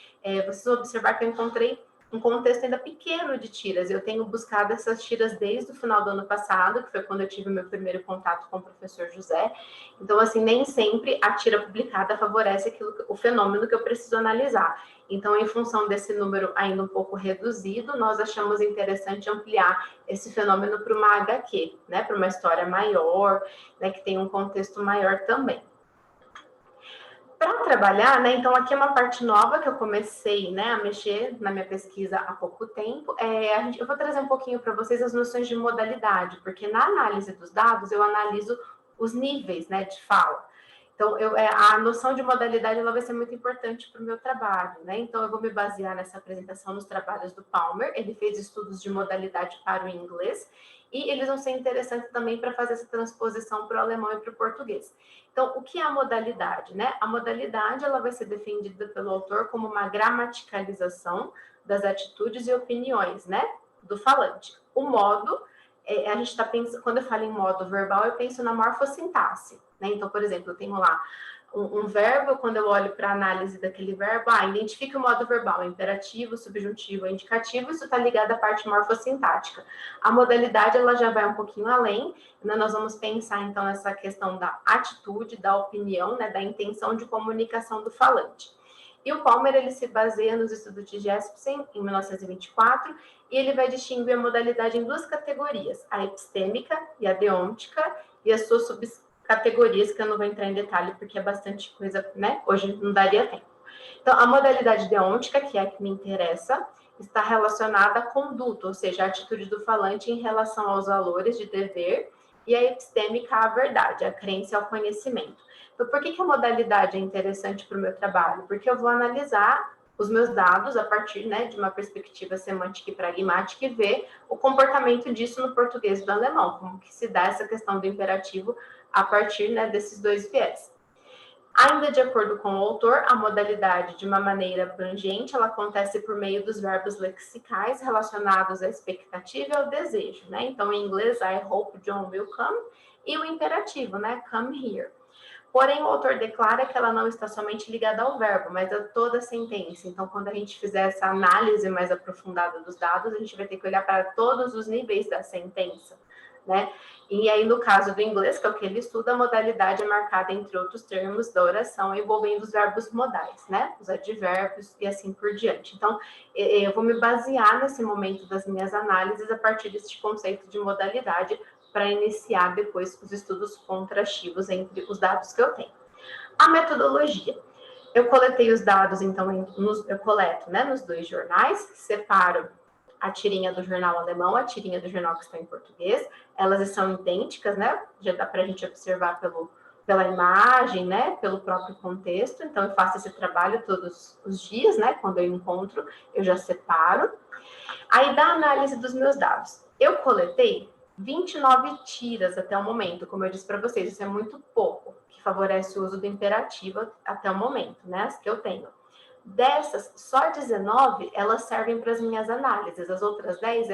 vocês vão observar que eu encontrei um contexto ainda pequeno de tiras. Eu tenho buscado essas tiras desde o final do ano passado, que foi quando eu tive o meu primeiro contato com o professor José. Então, assim, nem sempre a tira publicada favorece o fenômeno que eu preciso analisar. Então, em função desse número ainda um pouco reduzido, nós achamos interessante ampliar esse fenômeno para uma HQ, né, para uma história maior, né, que tem um contexto maior também. Para trabalhar, né, então aqui é uma parte nova que eu comecei, né, a mexer na minha pesquisa há pouco tempo. Eu vou trazer um pouquinho para vocês as noções de modalidade, porque na análise dos dados eu analiso os níveis, né, de fala. Então, a noção de modalidade ela vai ser muito importante para o meu trabalho, né? Então, eu vou me basear nessa apresentação nos trabalhos do Palmer. Ele fez estudos de modalidade para o inglês e eles vão ser interessantes também para fazer essa transposição para o alemão e para o português. Então, o que é a modalidade, né? A modalidade ela vai ser defendida pelo autor como uma gramaticalização das atitudes e opiniões, né, do falante. O modo, a gente está pensando, quando eu falo em modo verbal, eu penso na morfossintaxe, né? Então, por exemplo, eu tenho lá um verbo, quando eu olho para a análise daquele verbo, identifica o modo verbal, imperativo, subjuntivo, indicativo, isso está ligado à parte morfossintática. A modalidade, ela já vai um pouquinho além, né? Nós vamos pensar, então, nessa questão da atitude, da opinião, né? Da intenção de comunicação do falante. E o Palmer, ele se baseia nos estudos de Jespersen, em 1924, e ele vai distinguir a modalidade em duas categorias, a epistêmica e a deôntica, e as suas subcategorias, que eu não vou entrar em detalhe, porque é bastante coisa, né? Hoje não daria tempo. Então, a modalidade deôntica, que é a que me interessa, está relacionada à conduta, ou seja, a atitude do falante em relação aos valores de dever, e a epistêmica à verdade, a crença ao conhecimento. Então, por que a modalidade é interessante para o meu trabalho? Porque eu vou analisar os meus dados a partir, né, de uma perspectiva semântica e pragmática e ver o comportamento disso no português e do alemão, como que se dá essa questão do imperativo a partir, né, desses dois viés. Ainda de acordo com o autor, a modalidade, de uma maneira abrangente, ela acontece por meio dos verbos lexicais relacionados à expectativa e ao desejo, né? Então, em inglês, I hope John will come, e o imperativo, né? Come here. Porém, o autor declara que ela não está somente ligada ao verbo, mas a toda a sentença. Então, quando a gente fizer essa análise mais aprofundada dos dados, a gente vai ter que olhar para todos os níveis da sentença, né? E aí, no caso do inglês, que é o que ele estuda, a modalidade é marcada, entre outros termos, da oração, envolvendo os verbos modais, né? Os advérbios e assim por diante. Então, eu vou me basear nesse momento das minhas análises a partir desse conceito de modalidade, para iniciar depois os estudos contrastivos entre os dados que eu tenho. A metodologia. Eu coletei os dados, então, eu coleto, né, nos dois jornais, separo a tirinha do jornal alemão, a tirinha do jornal que está em português, elas são idênticas, né, já dá para a gente observar pela imagem, né, pelo próprio contexto, então eu faço esse trabalho todos os dias, né, quando eu encontro, eu já separo. Aí, da análise dos meus dados, eu coletei 29 tiras até o momento, como eu disse para vocês, isso é muito pouco, que favorece o uso do imperativo até o momento, né, as que eu tenho. Dessas, só 19, elas servem para as minhas análises, as outras 10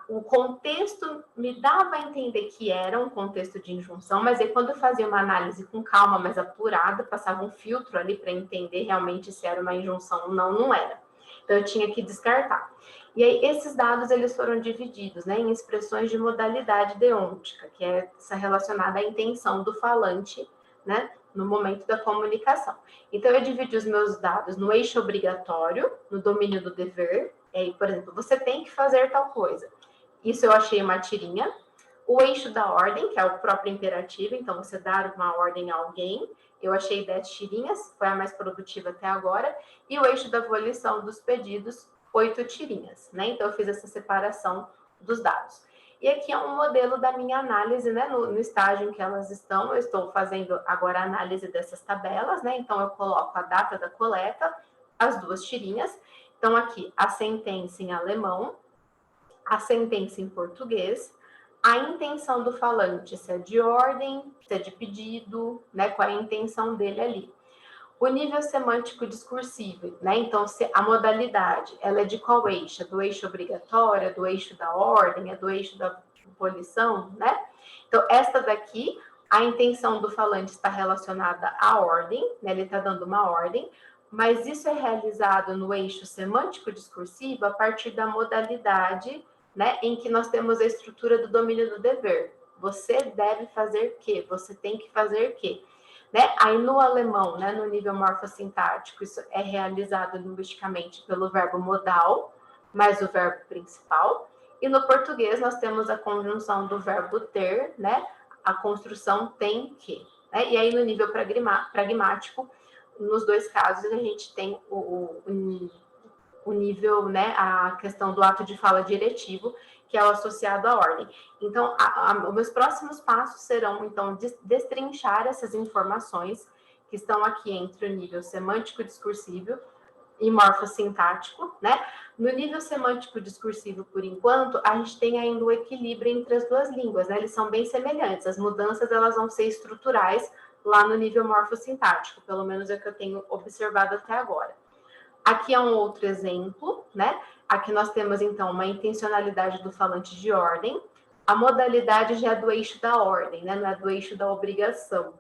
o contexto me dava a entender que era um contexto de injunção, mas aí quando eu fazia uma análise com calma, mais apurada, passava um filtro ali para entender realmente se era uma injunção ou não, não era. Então eu tinha que descartar. E aí esses dados eles foram divididos, né, em expressões de modalidade deôntica, que é essa relacionada à intenção do falante, né, no momento da comunicação. Então eu dividi os meus dados no eixo obrigatório, no domínio do dever. E aí, por exemplo, você tem que fazer tal coisa. Isso eu achei uma tirinha. O eixo da ordem, que é o próprio imperativo, então você dar uma ordem a alguém. Eu achei 10 tirinhas, foi a mais produtiva até agora. E o eixo da volição dos pedidos, 8 tirinhas, né? Então eu fiz essa separação dos dados. E aqui é um modelo da minha análise, né? No estágio em que elas estão, eu estou fazendo agora a análise dessas tabelas, né? Então eu coloco a data da coleta, as 2 tirinhas. Então, aqui, a sentença em alemão, a sentença em português, a intenção do falante, se é de ordem, se é de pedido, né? Qual é a intenção dele ali. O nível semântico discursivo, né? Então, se a modalidade, ela é de qual eixo? É do eixo obrigatório, é do eixo da ordem, é do eixo da volição, né? Então, esta daqui, a intenção do falante está relacionada à ordem, né? Ele está dando uma ordem, mas isso é realizado no eixo semântico-discursivo a partir da modalidade, né, em que nós temos a estrutura do domínio do dever. Você deve fazer quê? Você tem que fazer quê? Né? Aí no alemão, né, no nível morfossintático, isso é realizado linguisticamente pelo verbo modal, mais o verbo principal. E no português nós temos a conjunção do verbo ter, né, a construção tem que. Né? E aí no nível pragmático, nos 2 casos, a gente tem o nível, né, a questão do ato de fala diretivo, que é o associado à ordem. Então, os meus próximos passos serão, então, destrinchar essas informações que estão aqui entre o nível semântico-discursivo e morfossintático, né? No nível semântico-discursivo, por enquanto, a gente tem ainda o equilíbrio entre as 2 línguas, né? Eles são bem semelhantes. As mudanças, elas vão ser estruturais lá no nível morfossintático, pelo menos é o que eu tenho observado até agora. Aqui é um outro exemplo, né? Aqui nós temos, então, uma intencionalidade do falante de ordem. A modalidade já é do eixo da ordem, né? Não é do eixo da obrigação.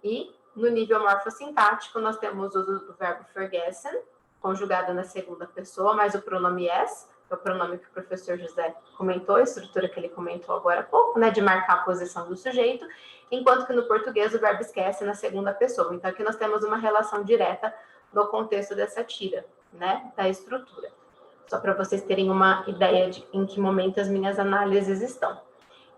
E no nível morfossintático, nós temos o uso do verbo vergessen, conjugado na segunda pessoa, mais o pronome es, que é o pronome que o professor José comentou, a estrutura que ele comentou agora há pouco, né? De marcar a posição do sujeito, enquanto que no português o verbo esquece na segunda pessoa. Então, aqui nós temos uma relação direta no contexto dessa tira, né, da estrutura. Só para vocês terem uma ideia de em que momento as minhas análises estão.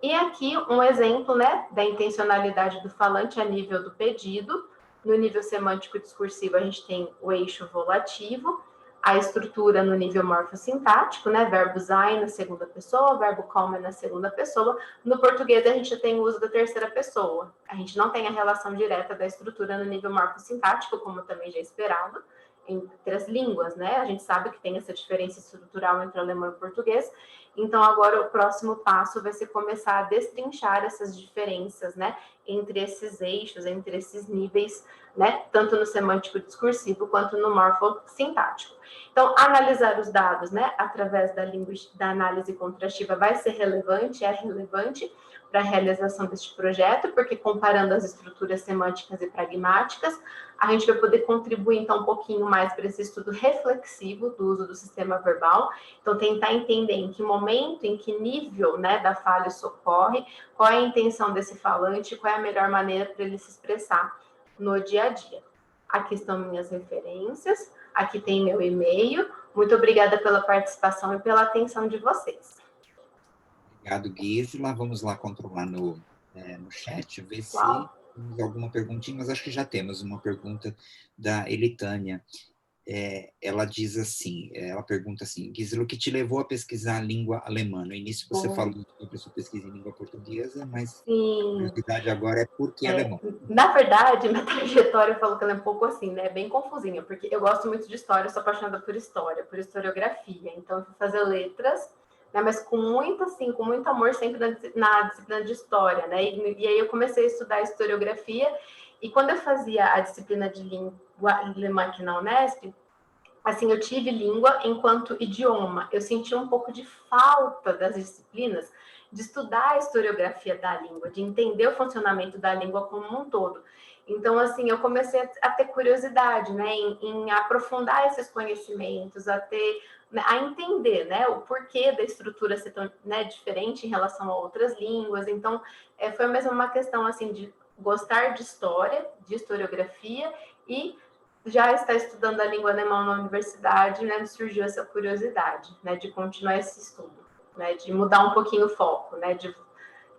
E aqui um exemplo, né, da intencionalidade do falante a nível do pedido. No nível semântico-discursivo, a gente tem o eixo volativo, a estrutura no nível morfossintático, né, verbo sein na segunda pessoa, verbo kommen na segunda pessoa. No português, a gente tem o uso da terceira pessoa. A gente não tem a relação direta da estrutura no nível morfossintático, como também já esperado, entre as línguas, né? A gente sabe que tem essa diferença estrutural entre alemão e português. Então, agora o próximo passo vai ser começar a destrinchar essas diferenças, né, entre esses eixos, entre esses níveis, né, tanto no semântico discursivo quanto no morfossintático. Então, analisar os dados, né, através da análise contrastiva vai ser relevante, é relevante para a realização deste projeto, porque comparando as estruturas semânticas e pragmáticas, a gente vai poder contribuir, então, um pouquinho mais para esse estudo reflexivo do uso do sistema verbal. Então, tentar entender em que momento, em que nível, né, da falha isso ocorre, qual é a intenção desse falante, qual é a melhor maneira para ele se expressar no dia a dia. Aqui estão minhas referências, aqui tem meu e-mail. Muito obrigada pela participação e pela atenção de vocês. Obrigado, Gisela. Vamos lá controlar no chat, ver se temos alguma perguntinha, mas acho que já temos uma pergunta da Elitânia. Ela diz assim, ela pergunta assim, Gisela, o que te levou a pesquisar a língua alemã? No início você falou sobre a sua pesquisa em língua portuguesa, mas a curiosidade agora é por que alemão? Na verdade, minha trajetória, eu falo que ela é um pouco assim, né? Bem confusinha, porque eu gosto muito de história, eu sou apaixonada por história, por historiografia, então eu fui fazer letras, né, mas com muito, assim, com muito amor sempre na disciplina de história, né? E aí eu comecei a estudar historiografia, e quando eu fazia a disciplina de língua alemã aqui na Unesp, assim, eu tive língua enquanto idioma. Eu senti um pouco de falta das disciplinas de estudar a historiografia da língua, de entender o funcionamento da língua como um todo. Então, assim, eu comecei a ter curiosidade, né, em aprofundar esses conhecimentos, a entender, né, o porquê da estrutura ser tão, né, diferente em relação a outras línguas. Então, foi mesmo uma questão, assim, de gostar de história, de historiografia, e já estar estudando a língua alemã na universidade, né, surgiu essa curiosidade, né, de continuar esse estudo, né, de mudar um pouquinho o foco, né, de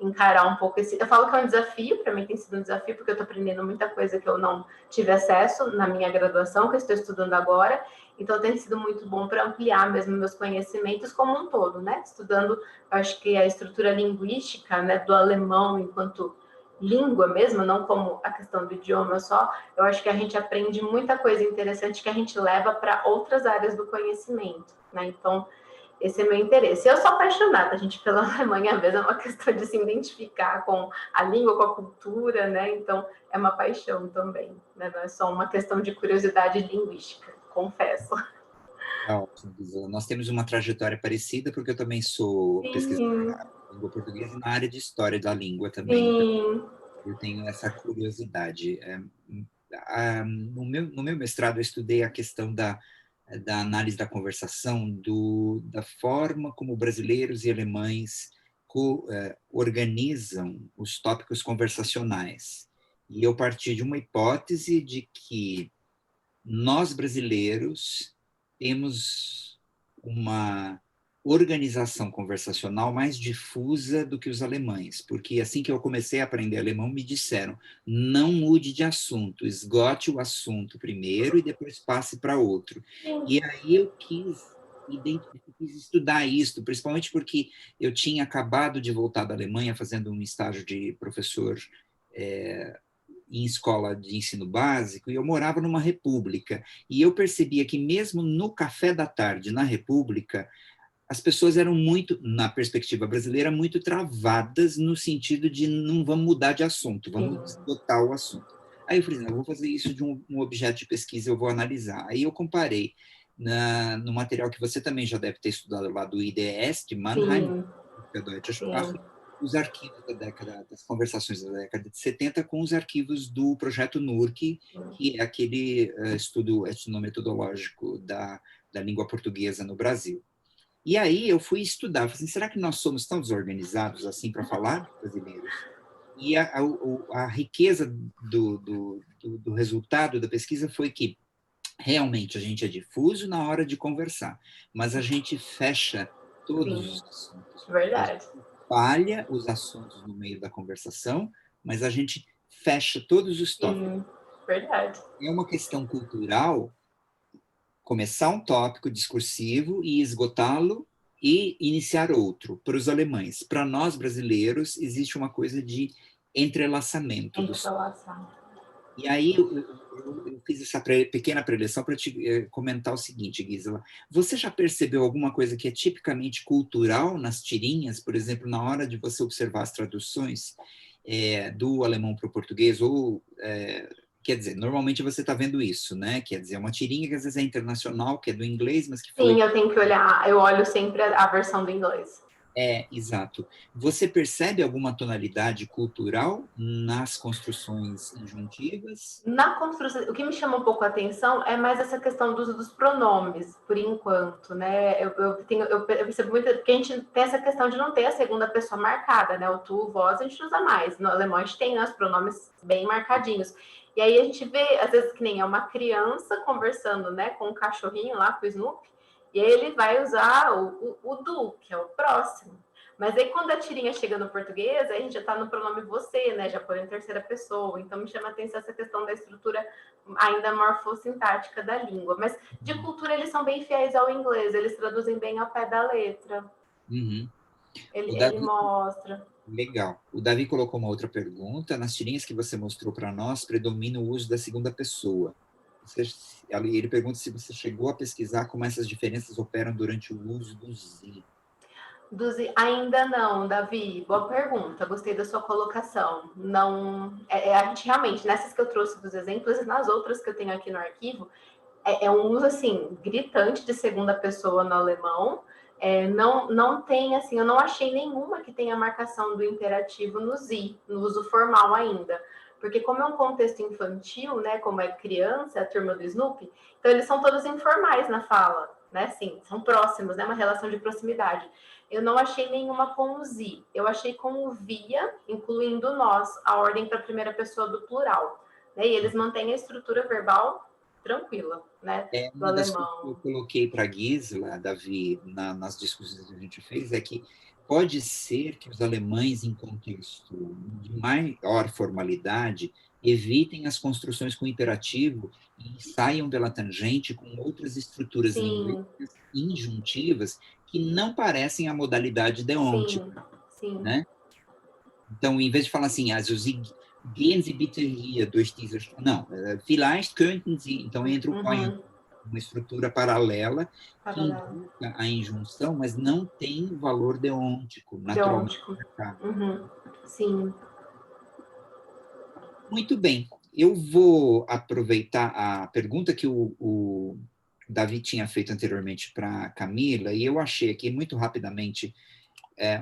encarar um pouco esse... Eu falo que é um desafio, para mim tem sido um desafio, porque eu estou aprendendo muita coisa que eu não tive acesso na minha graduação, que eu estou estudando agora, então tem sido muito bom para ampliar mesmo meus conhecimentos como um todo, né, estudando, acho que a estrutura linguística, né, do alemão enquanto língua mesmo, não como a questão do idioma só. Eu acho que a gente aprende muita coisa interessante que a gente leva para outras áreas do conhecimento, né? Então, esse é meu interesse. Eu sou apaixonada, gente, pela Alemanha mesmo, é uma questão de se identificar com a língua, com a cultura, né? Então, é uma paixão também, né? Não é só uma questão de curiosidade linguística, confesso. Ótimo, Gisela. Nós temos uma trajetória parecida, porque eu também sou pesquisador da língua portuguesa e na área de história da língua também. Então, eu tenho essa curiosidade. No meu mestrado, eu estudei a questão da análise da conversação, da forma como brasileiros e alemães organizam os tópicos conversacionais. E eu parti de uma hipótese de que nós, brasileiros, temos uma organização conversacional mais difusa do que os alemães, porque assim que eu comecei a aprender alemão, me disseram, não mude de assunto, esgote o assunto primeiro e depois passe para outro. E aí eu quis estudar isso, principalmente porque eu tinha acabado de voltar da Alemanha fazendo um estágio de professor em escola de ensino básico, e eu morava numa república, e eu percebia que mesmo no café da tarde, na república, as pessoas eram muito, na perspectiva brasileira, muito travadas no sentido de não vamos mudar de assunto, vamos esgotar o assunto. Aí eu falei, não, eu vou fazer isso de um objeto de pesquisa, eu vou analisar. Aí eu comparei no material que você também já deve ter estudado lá do IDS, de Mannheim, Deutsche Sprache, os arquivos das conversações da década de 70 com os arquivos do projeto NURC, que é aquele estudo etnometodológico da língua portuguesa no Brasil. E aí eu fui estudar, falei assim, será que nós somos tão desorganizados assim para falar de brasileiros? E a riqueza do resultado da pesquisa foi que realmente a gente é difuso na hora de conversar, mas a gente fecha todos os assuntos. Verdade. Espalha os assuntos no meio da conversação, mas a gente fecha todos os tópicos. Verdade. É uma questão cultural começar um tópico discursivo e esgotá-lo e iniciar outro. Para os alemães. Para nós, brasileiros, existe uma coisa de entrelaçamento. E aí eu fiz essa pequena preleção para te comentar o seguinte, Gisela. Você já percebeu alguma coisa que é tipicamente cultural nas tirinhas? Por exemplo, na hora de você observar as traduções do alemão para o português, ou... quer dizer, normalmente você está vendo isso, né? Quer dizer, uma tirinha que às vezes é internacional, que é do inglês, mas que foi... Sim, eu tenho que olhar, eu olho sempre a versão do inglês. Exato. Você percebe alguma tonalidade cultural nas construções injuntivas? Na construção, o que me chama um pouco a atenção é mais essa questão do uso dos pronomes, por enquanto, né? Eu percebo muito, porque a gente tem essa questão de não ter a segunda pessoa marcada, né? O tu, o vós, a gente usa mais. No alemão, a gente tem os pronomes bem marcadinhos. E aí a gente vê, às vezes, que nem é uma criança conversando, né, com um cachorrinho lá, com o Snoopy, e aí ele vai usar o du, que é o próximo. Mas aí quando a tirinha chega no português, aí a gente já está no pronome você, né? Já põe em terceira pessoa. Então me chama a atenção essa questão da estrutura ainda morfossintática da língua. Mas de cultura eles são bem fiéis ao inglês, eles traduzem bem ao pé da letra. Uhum. Ele mostra. Legal. O Davi colocou uma outra pergunta. Nas tirinhas que você mostrou para nós, predomina o uso da segunda pessoa. Ele pergunta se você chegou a pesquisar como essas diferenças operam durante o uso do Z. Ainda não, Davi. Boa pergunta. Gostei da sua colocação. Não, a gente realmente, nessas que eu trouxe dos exemplos e nas outras que eu tenho aqui no arquivo, é um uso, assim, gritante de segunda pessoa no alemão. Não tem, assim, eu não achei nenhuma que tenha marcação do imperativo no Sie, no uso formal ainda. Porque como é um contexto infantil, né, como é criança, a turma do Snoopy, então eles são todos informais na fala, né, assim, são próximos, né, uma relação de proximidade. Eu não achei nenhuma com o Sie, eu achei com o via, incluindo nós, a ordem para a primeira pessoa do plural. Né, e eles mantêm a estrutura verbal tranquila, né, do Uma das coisas que eu alemão. coloquei para a Gisela, Davi, nas discussões que a gente fez, é que pode ser que os alemães, em contexto de maior formalidade, evitem as construções com imperativo e saiam pela tangente com outras estruturas Sim, linguísticas injuntivas que não parecem a modalidade deôntica, sim. né? Então, em vez de falar assim, gehen Sie bitte hier durch diese... Não, vielleicht könnten Sie... Então, entra o point, uma estrutura paralela que indica a injunção, mas não tem valor deôntico, naturalmente. Sim. Muito bem. Eu vou aproveitar a pergunta que o Davi tinha feito anteriormente para a Camila, e eu achei aqui muito rapidamente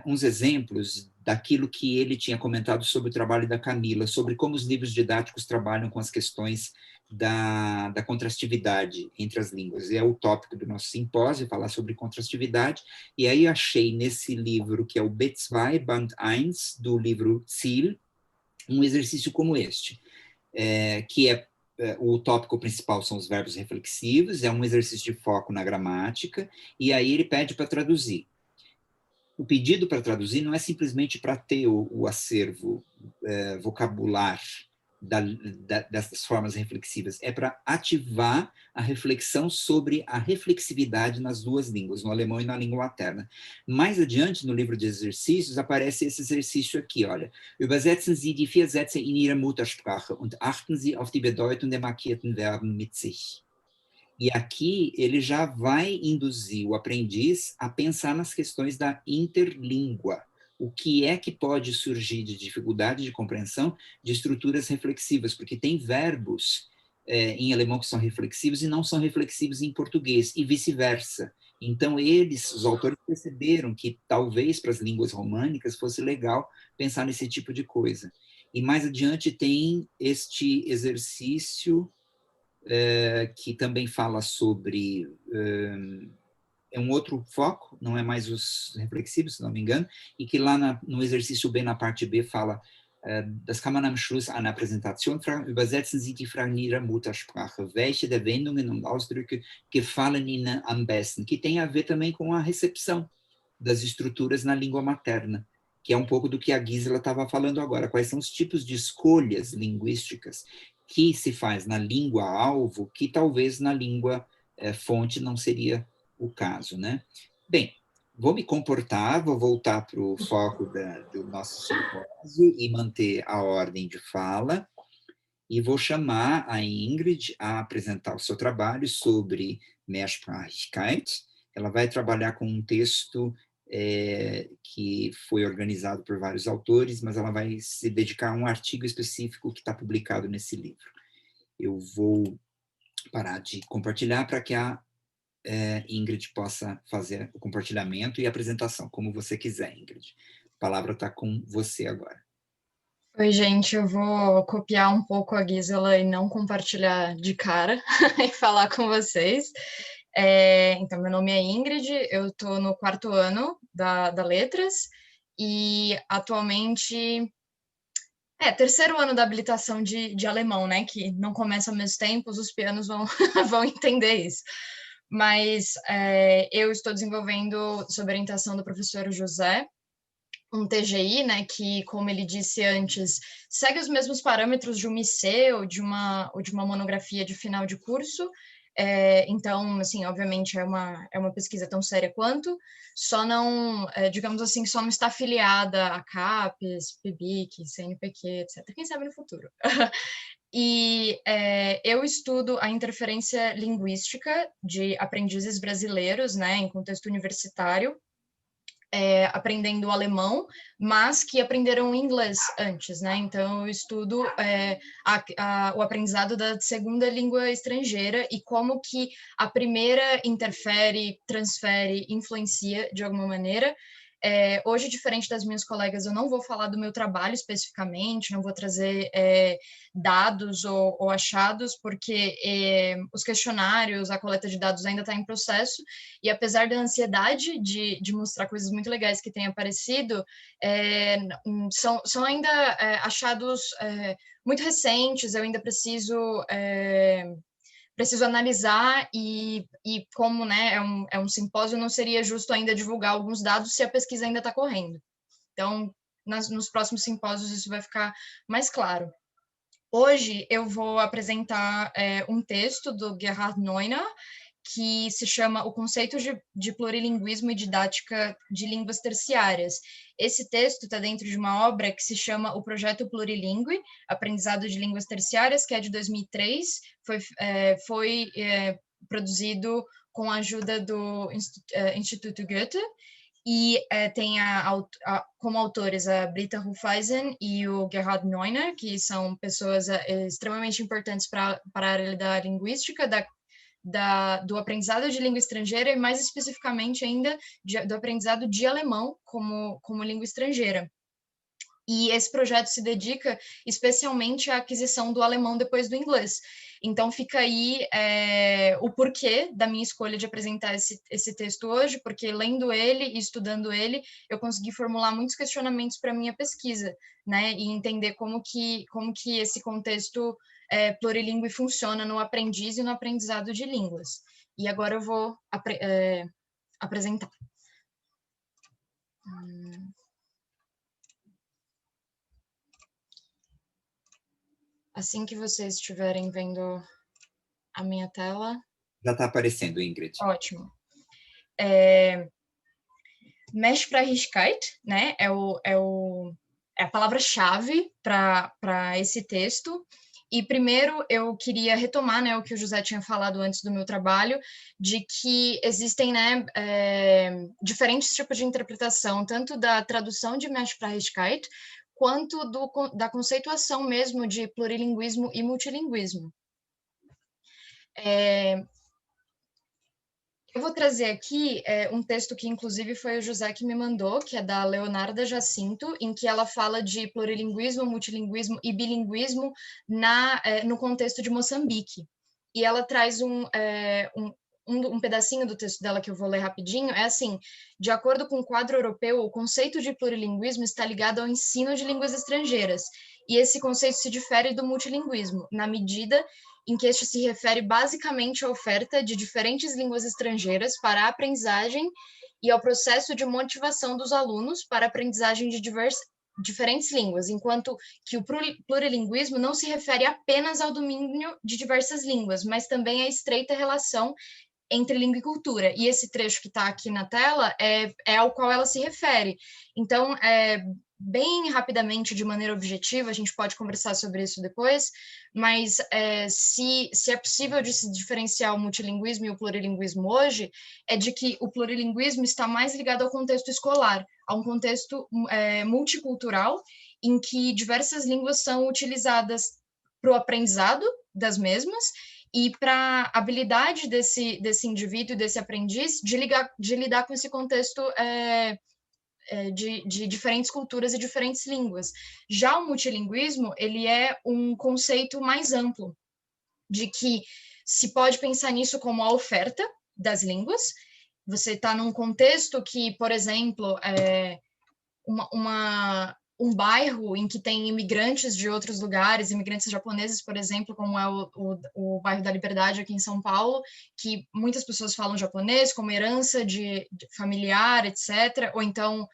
uns exemplos daquilo que ele tinha comentado sobre o trabalho da Camila, sobre como os livros didáticos trabalham com as questões da contrastividade entre as línguas. É o tópico do nosso simpósio, falar sobre contrastividade, e aí achei nesse livro, que é o B2, Band 1, do livro Ziel, um exercício como este, que o tópico principal são os verbos reflexivos, é um exercício de foco na gramática, e aí ele pede para traduzir. O pedido para traduzir não é simplesmente para ter o acervo vocabular dessas formas reflexivas, é para ativar a reflexão sobre a reflexividade nas duas línguas, no alemão e na língua materna. Mais adiante, no livro de exercícios, aparece esse exercício aqui, olha. Übersetzen Sie die 4 Sätze in Ihrer Muttersprache und achten Sie auf die Bedeutung der markierten Verben mit sich. E aqui ele já vai induzir o aprendiz a pensar nas questões da interlíngua. O que é que pode surgir de dificuldade de compreensão de estruturas reflexivas? Porque tem verbos em alemão que são reflexivos e não são reflexivos em português, e vice-versa. Então, os autores perceberam que talvez para as línguas românicas fosse legal pensar nesse tipo de coisa. E mais adiante tem este exercício que também fala sobre... é um outro foco, não é mais os reflexivos, se não me engano, e que lá no exercício B, na parte B, fala das kann man am Schluss einer Präsentation fragen, übersetzen Sie die Frage in Ihrer Muttersprache. Welche der Wendungen und Ausdrücke gefallen Ihnen am besten? Que tem a ver também com a recepção das estruturas na língua materna, que é um pouco do que a Gisela estava falando agora. Quais são os tipos de escolhas linguísticas que se faz na língua-alvo, que talvez na língua fonte não seria o caso, né? Bem, vou me comportar, vou voltar para o foco do nosso simpósio e manter a ordem de fala, e vou chamar a Ingrid a apresentar o seu trabalho sobre Mehrsprachigkeit. Ela vai trabalhar com um texto que foi organizado por vários autores, mas ela vai se dedicar a um artigo específico que está publicado nesse livro. Eu vou parar de compartilhar para que a Ingrid possa fazer o compartilhamento e a apresentação, como você quiser, Ingrid. A palavra está com você agora. Oi, gente, eu vou copiar um pouco a Gisela e não compartilhar de cara e falar com vocês. Então, meu nome é Ingrid, eu estou no 4º ano da Letras e atualmente 3º ano da habilitação de alemão, né, que não começa ao mesmo tempo, os pianos vão entender isso. Mas eu estou desenvolvendo, sob orientação do professor José, um TGI, né, que, como ele disse antes, segue os mesmos parâmetros de uma IC ou de uma monografia de final de curso. Então, assim, obviamente é uma pesquisa tão séria quanto, só não, digamos assim, só não está afiliada a CAPES, PIBIC, CNPq, etc. Quem sabe no futuro. E eu estudo a interferência linguística de aprendizes brasileiros, né, em contexto universitário, aprendendo alemão, mas que aprenderam inglês antes, né? Então, eu estudo o aprendizado da segunda língua estrangeira e como que a primeira interfere, transfere, influencia de alguma maneira. Hoje, diferente das minhas colegas, eu não vou falar do meu trabalho especificamente, não vou trazer dados ou achados, porque os questionários, a coleta de dados ainda está em processo, e apesar da ansiedade de mostrar coisas muito legais que têm aparecido, são ainda achados muito recentes, eu ainda preciso analisar e como, né, é um simpósio, não seria justo ainda divulgar alguns dados se a pesquisa ainda está correndo. Então, nos próximos simpósios isso vai ficar mais claro. Hoje eu vou apresentar um texto do Gerhard Neuner, que se chama O Conceito de Plurilinguismo e Didática de Línguas Terciárias. Esse texto está dentro de uma obra que se chama O Projeto Plurilingue, Aprendizado de Línguas Terciárias, que é de 2003, foi produzido com a ajuda do Instituto Goethe, e tem como autores a Britta Hufeisen e o Gerhard Neuner, que são pessoas extremamente importantes para a área da linguística, do aprendizado de língua estrangeira e, mais especificamente ainda, do aprendizado de alemão como língua estrangeira. E esse projeto se dedica especialmente à aquisição do alemão depois do inglês. Então, fica aí o porquê da minha escolha de apresentar esse texto hoje, porque lendo ele e estudando ele, eu consegui formular muitos questionamentos para a minha pesquisa, né? E entender como que esse contexto plurilingue funciona no aprendiz e no aprendizado de línguas. E agora eu vou apresentar. Assim que vocês estiverem vendo a minha tela... Já está aparecendo, Ingrid. Ótimo. Mehrsprachigkeit, né, é a palavra-chave para esse texto. E primeiro eu queria retomar, né, o que o José tinha falado antes do meu trabalho, de que existem, né, diferentes tipos de interpretação, tanto da tradução de Mehrsprachigkeit, quanto da conceituação mesmo de plurilinguismo e multilinguismo. Eu vou trazer aqui um texto que, inclusive, foi o José que me mandou, que é da Leonarda Jacinto, em que ela fala de plurilinguismo, multilinguismo e bilinguismo no contexto de Moçambique. E ela traz um pedacinho do texto dela que eu vou ler rapidinho, assim: de acordo com o quadro europeu, o conceito de plurilinguismo está ligado ao ensino de línguas estrangeiras, e esse conceito se difere do multilinguismo, na medida em que este se refere basicamente à oferta de diferentes línguas estrangeiras para a aprendizagem e ao processo de motivação dos alunos para a aprendizagem de diferentes línguas, enquanto que o plurilinguismo não se refere apenas ao domínio de diversas línguas, mas também à estreita relação entre língua e cultura. E esse trecho que está aqui na tela é ao qual ela se refere. Então, bem rapidamente, de maneira objetiva, a gente pode conversar sobre isso depois, mas se é possível de se diferenciar o multilinguismo e o plurilinguismo hoje, é de que o plurilinguismo está mais ligado ao contexto escolar, a um contexto multicultural, em que diversas línguas são utilizadas para o aprendizado das mesmas e para a habilidade desse indivíduo, desse aprendiz, de lidar com esse contexto de diferentes culturas e diferentes línguas. Já o multilinguismo, ele é um conceito mais amplo, de que se pode pensar nisso como a oferta das línguas. Você está num contexto que, por exemplo, um bairro em que tem imigrantes de outros lugares, imigrantes japoneses, por exemplo, como é o bairro da Liberdade aqui em São Paulo, que muitas pessoas falam japonês como herança de familiar, etc. Ou então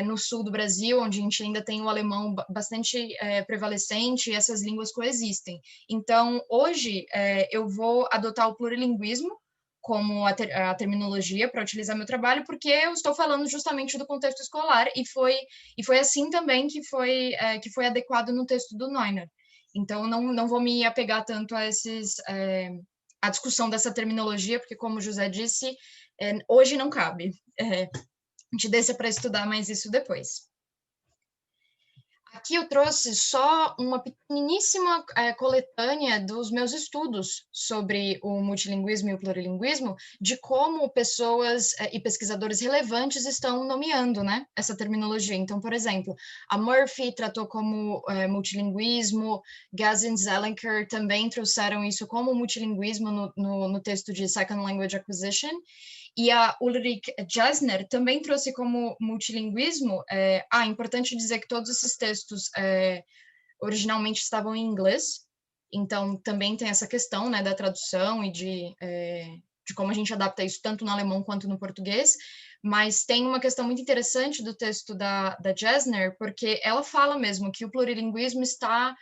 no sul do Brasil, onde a gente ainda tem o alemão bastante prevalecente, e essas línguas coexistem. Então, hoje, eu vou adotar o plurilinguismo como a terminologia para utilizar meu trabalho, porque eu estou falando justamente do contexto escolar, e foi assim também que foi adequado no texto do Neuner. Então, não vou me apegar tanto a discussão dessa terminologia, porque, como o José disse, hoje não cabe. gente deixa para estudar mais isso depois. Aqui eu trouxe só uma pequeníssima coletânea dos meus estudos sobre o multilinguismo e o plurilinguismo, de como pessoas e pesquisadores relevantes estão nomeando, né, essa terminologia. Então, por exemplo, a Murphy tratou como multilinguismo, Gazin e Zelenker também trouxeram isso como multilinguismo no texto de Second Language Acquisition, e a Ulrich Jesner também trouxe como multilinguismo. Importante dizer que todos esses textos originalmente estavam em inglês, então também tem essa questão, né, da tradução e de como a gente adapta isso tanto no alemão quanto no português, mas tem uma questão muito interessante do texto da Jesner, porque ela fala mesmo que o plurilinguismo está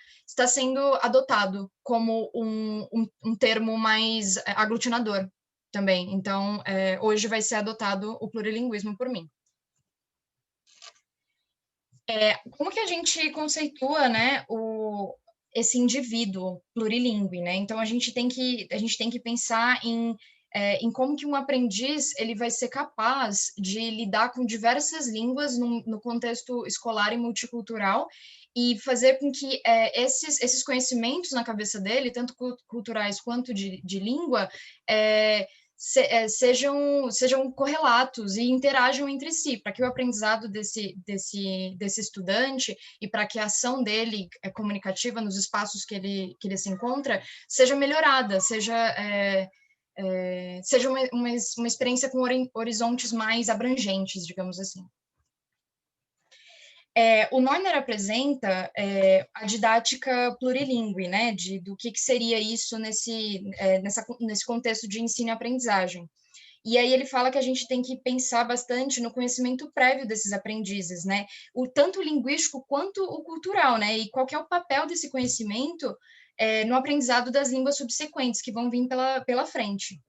sendo adotado como um termo mais aglutinador também. Então, hoje vai ser adotado o plurilinguismo por mim. Como que a gente conceitua, né, esse indivíduo plurilingüe, né? Então, a gente tem que pensar em como que um aprendiz ele vai ser capaz de lidar com diversas línguas no contexto escolar e multicultural e fazer com que esses conhecimentos na cabeça dele, tanto culturais quanto de língua, sejam correlatos e interajam entre si, para que o aprendizado desse estudante e para que a ação dele comunicativa nos espaços que ele se encontra seja melhorada, seja uma experiência com horizontes mais abrangentes, digamos assim. O Neuner apresenta a didática plurilingüe, né, do que seria isso nesse contexto de ensino e aprendizagem. E aí ele fala que a gente tem que pensar bastante no conhecimento prévio desses aprendizes, né, tanto o linguístico quanto o cultural, né, e qual que é o papel desse conhecimento no aprendizado das línguas subsequentes que vão vir pela frente.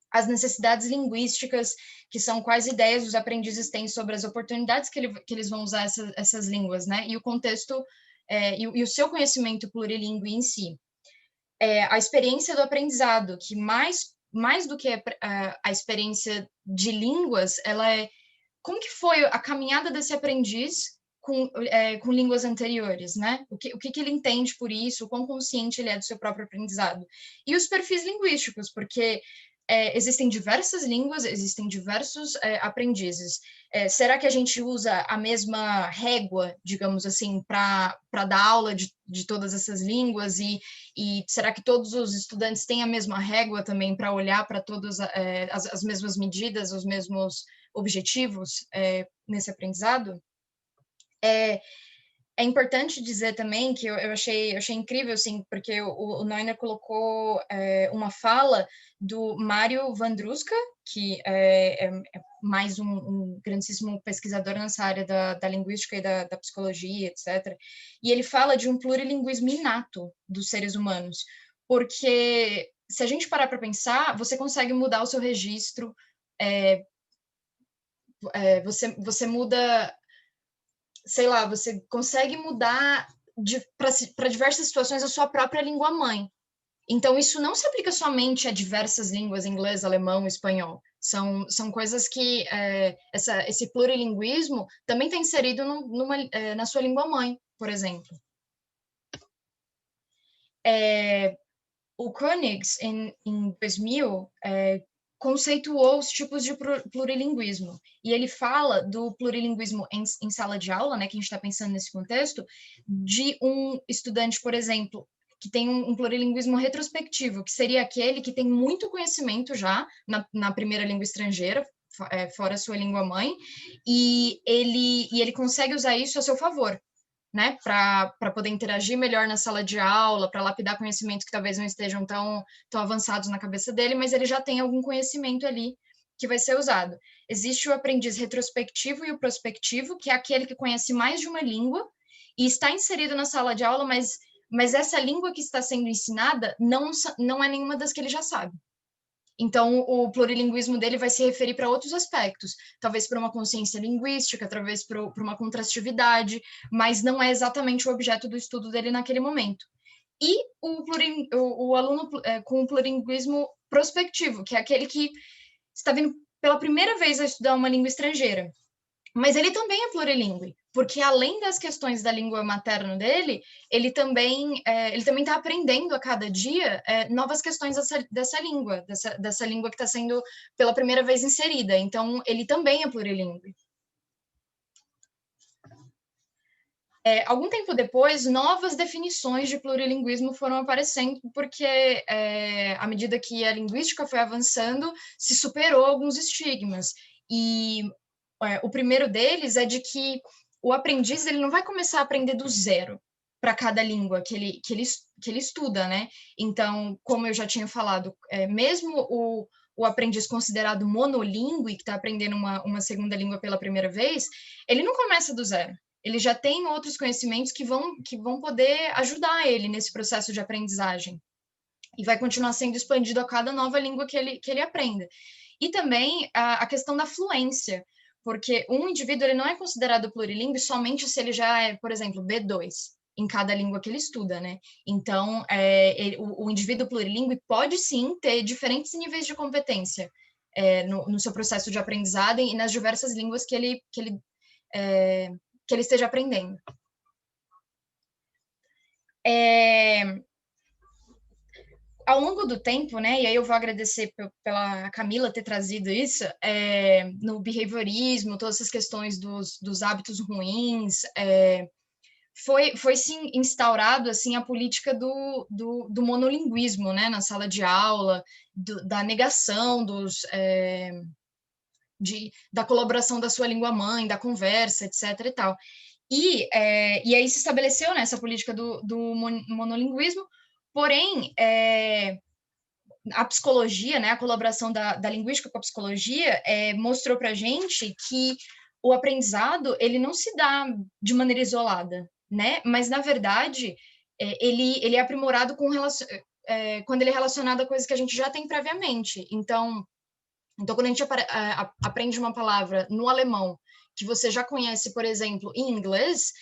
As necessidades linguísticas, que são quais ideias os aprendizes têm sobre as oportunidades que eles vão usar essas línguas, né? E o contexto e o seu conhecimento plurilingüe em si. A experiência do aprendizado, que mais do que a experiência de línguas, ela como que foi a caminhada desse aprendiz com línguas anteriores, né? O que ele entende por isso, o quão consciente ele é do seu próprio aprendizado. E os perfis linguísticos, porque existem diversas línguas, existem diversos aprendizes. Será que a gente usa a mesma régua, digamos assim, para dar aula de todas essas línguas? E será que todos os estudantes têm a mesma régua também para olhar para todas as mesmas medidas, os mesmos objetivos nesse aprendizado? É importante dizer também que eu achei incrível, assim, porque o Neuner colocou uma fala do Mário Vandruska, que é mais um grandíssimo pesquisador nessa área da linguística e da psicologia, etc. E ele fala de um plurilinguismo inato dos seres humanos, porque se a gente parar para pensar, você consegue mudar o seu registro, você muda... sei lá, você consegue mudar para diversas situações a sua própria língua mãe. Então, isso não se aplica somente a diversas línguas, inglês, alemão, espanhol. São coisas que esse plurilinguismo também está inserido na sua língua mãe, por exemplo. O Koenigs, em 2000, conceituou os tipos de plurilinguismo. E ele fala do plurilinguismo em sala de aula, né, que a gente está pensando nesse contexto, de um estudante, por exemplo, que tem um plurilinguismo retrospectivo, que seria aquele que tem muito conhecimento já na primeira língua estrangeira, fora a sua língua mãe, e ele consegue usar isso a seu favor, né, para poder interagir melhor na sala de aula, para lapidar conhecimentos que talvez não estejam tão avançados na cabeça dele, mas ele já tem algum conhecimento ali que vai ser usado. Existe o aprendiz retrospectivo e o prospectivo, que é aquele que conhece mais de uma língua e está inserido na sala de aula, mas essa língua que está sendo ensinada não é nenhuma das que ele já sabe. Então, o plurilinguismo dele vai se referir para outros aspectos, talvez para uma consciência linguística, talvez para uma contrastividade, mas não é exatamente o objeto do estudo dele naquele momento. E o aluno com o plurilinguismo prospectivo, que é aquele que está vindo pela primeira vez a estudar uma língua estrangeira. Mas ele também é plurilingüe, porque além das questões da língua materna dele, ele também está aprendendo a cada dia novas questões dessa língua que está sendo pela primeira vez inserida. Então, ele também é plurilingüe. Algum tempo depois, novas definições de plurilinguismo foram aparecendo, porque à medida que a linguística foi avançando, se superou alguns estigmas. E o primeiro deles é de que o aprendiz ele não vai começar a aprender do zero para cada língua que ele estuda, né? Então, como eu já tinha falado, mesmo o aprendiz considerado monolíngue, que está aprendendo uma segunda língua pela primeira vez, ele não começa do zero. Ele já tem outros conhecimentos que vão poder ajudar ele nesse processo de aprendizagem. E vai continuar sendo expandido a cada nova língua que ele aprenda. E também a questão da fluência, porque um indivíduo ele não é considerado plurilingüe somente se ele já é, por exemplo, B2 em cada língua que ele estuda, né? Então, o indivíduo plurilingüe pode sim ter diferentes níveis de competência no seu processo de aprendizagem e nas diversas línguas que ele esteja aprendendo. Ao longo do tempo, né, e aí eu vou agradecer pela Camila ter trazido isso, no behaviorismo, todas essas questões dos hábitos ruins, foi sim instaurado assim a política do monolinguismo, né, na sala de aula, da negação da colaboração da sua língua mãe, da conversa, etc. e tal. E aí se estabeleceu, né, essa política do monolinguismo, porém, a psicologia, né, a colaboração da linguística com a psicologia mostrou para a gente que o aprendizado ele não se dá de maneira isolada, né? Mas, na verdade, ele é aprimorado quando ele é relacionado a coisas que a gente já tem previamente. Então quando a gente aprende uma palavra no alemão que você já conhece, por exemplo, em inglês,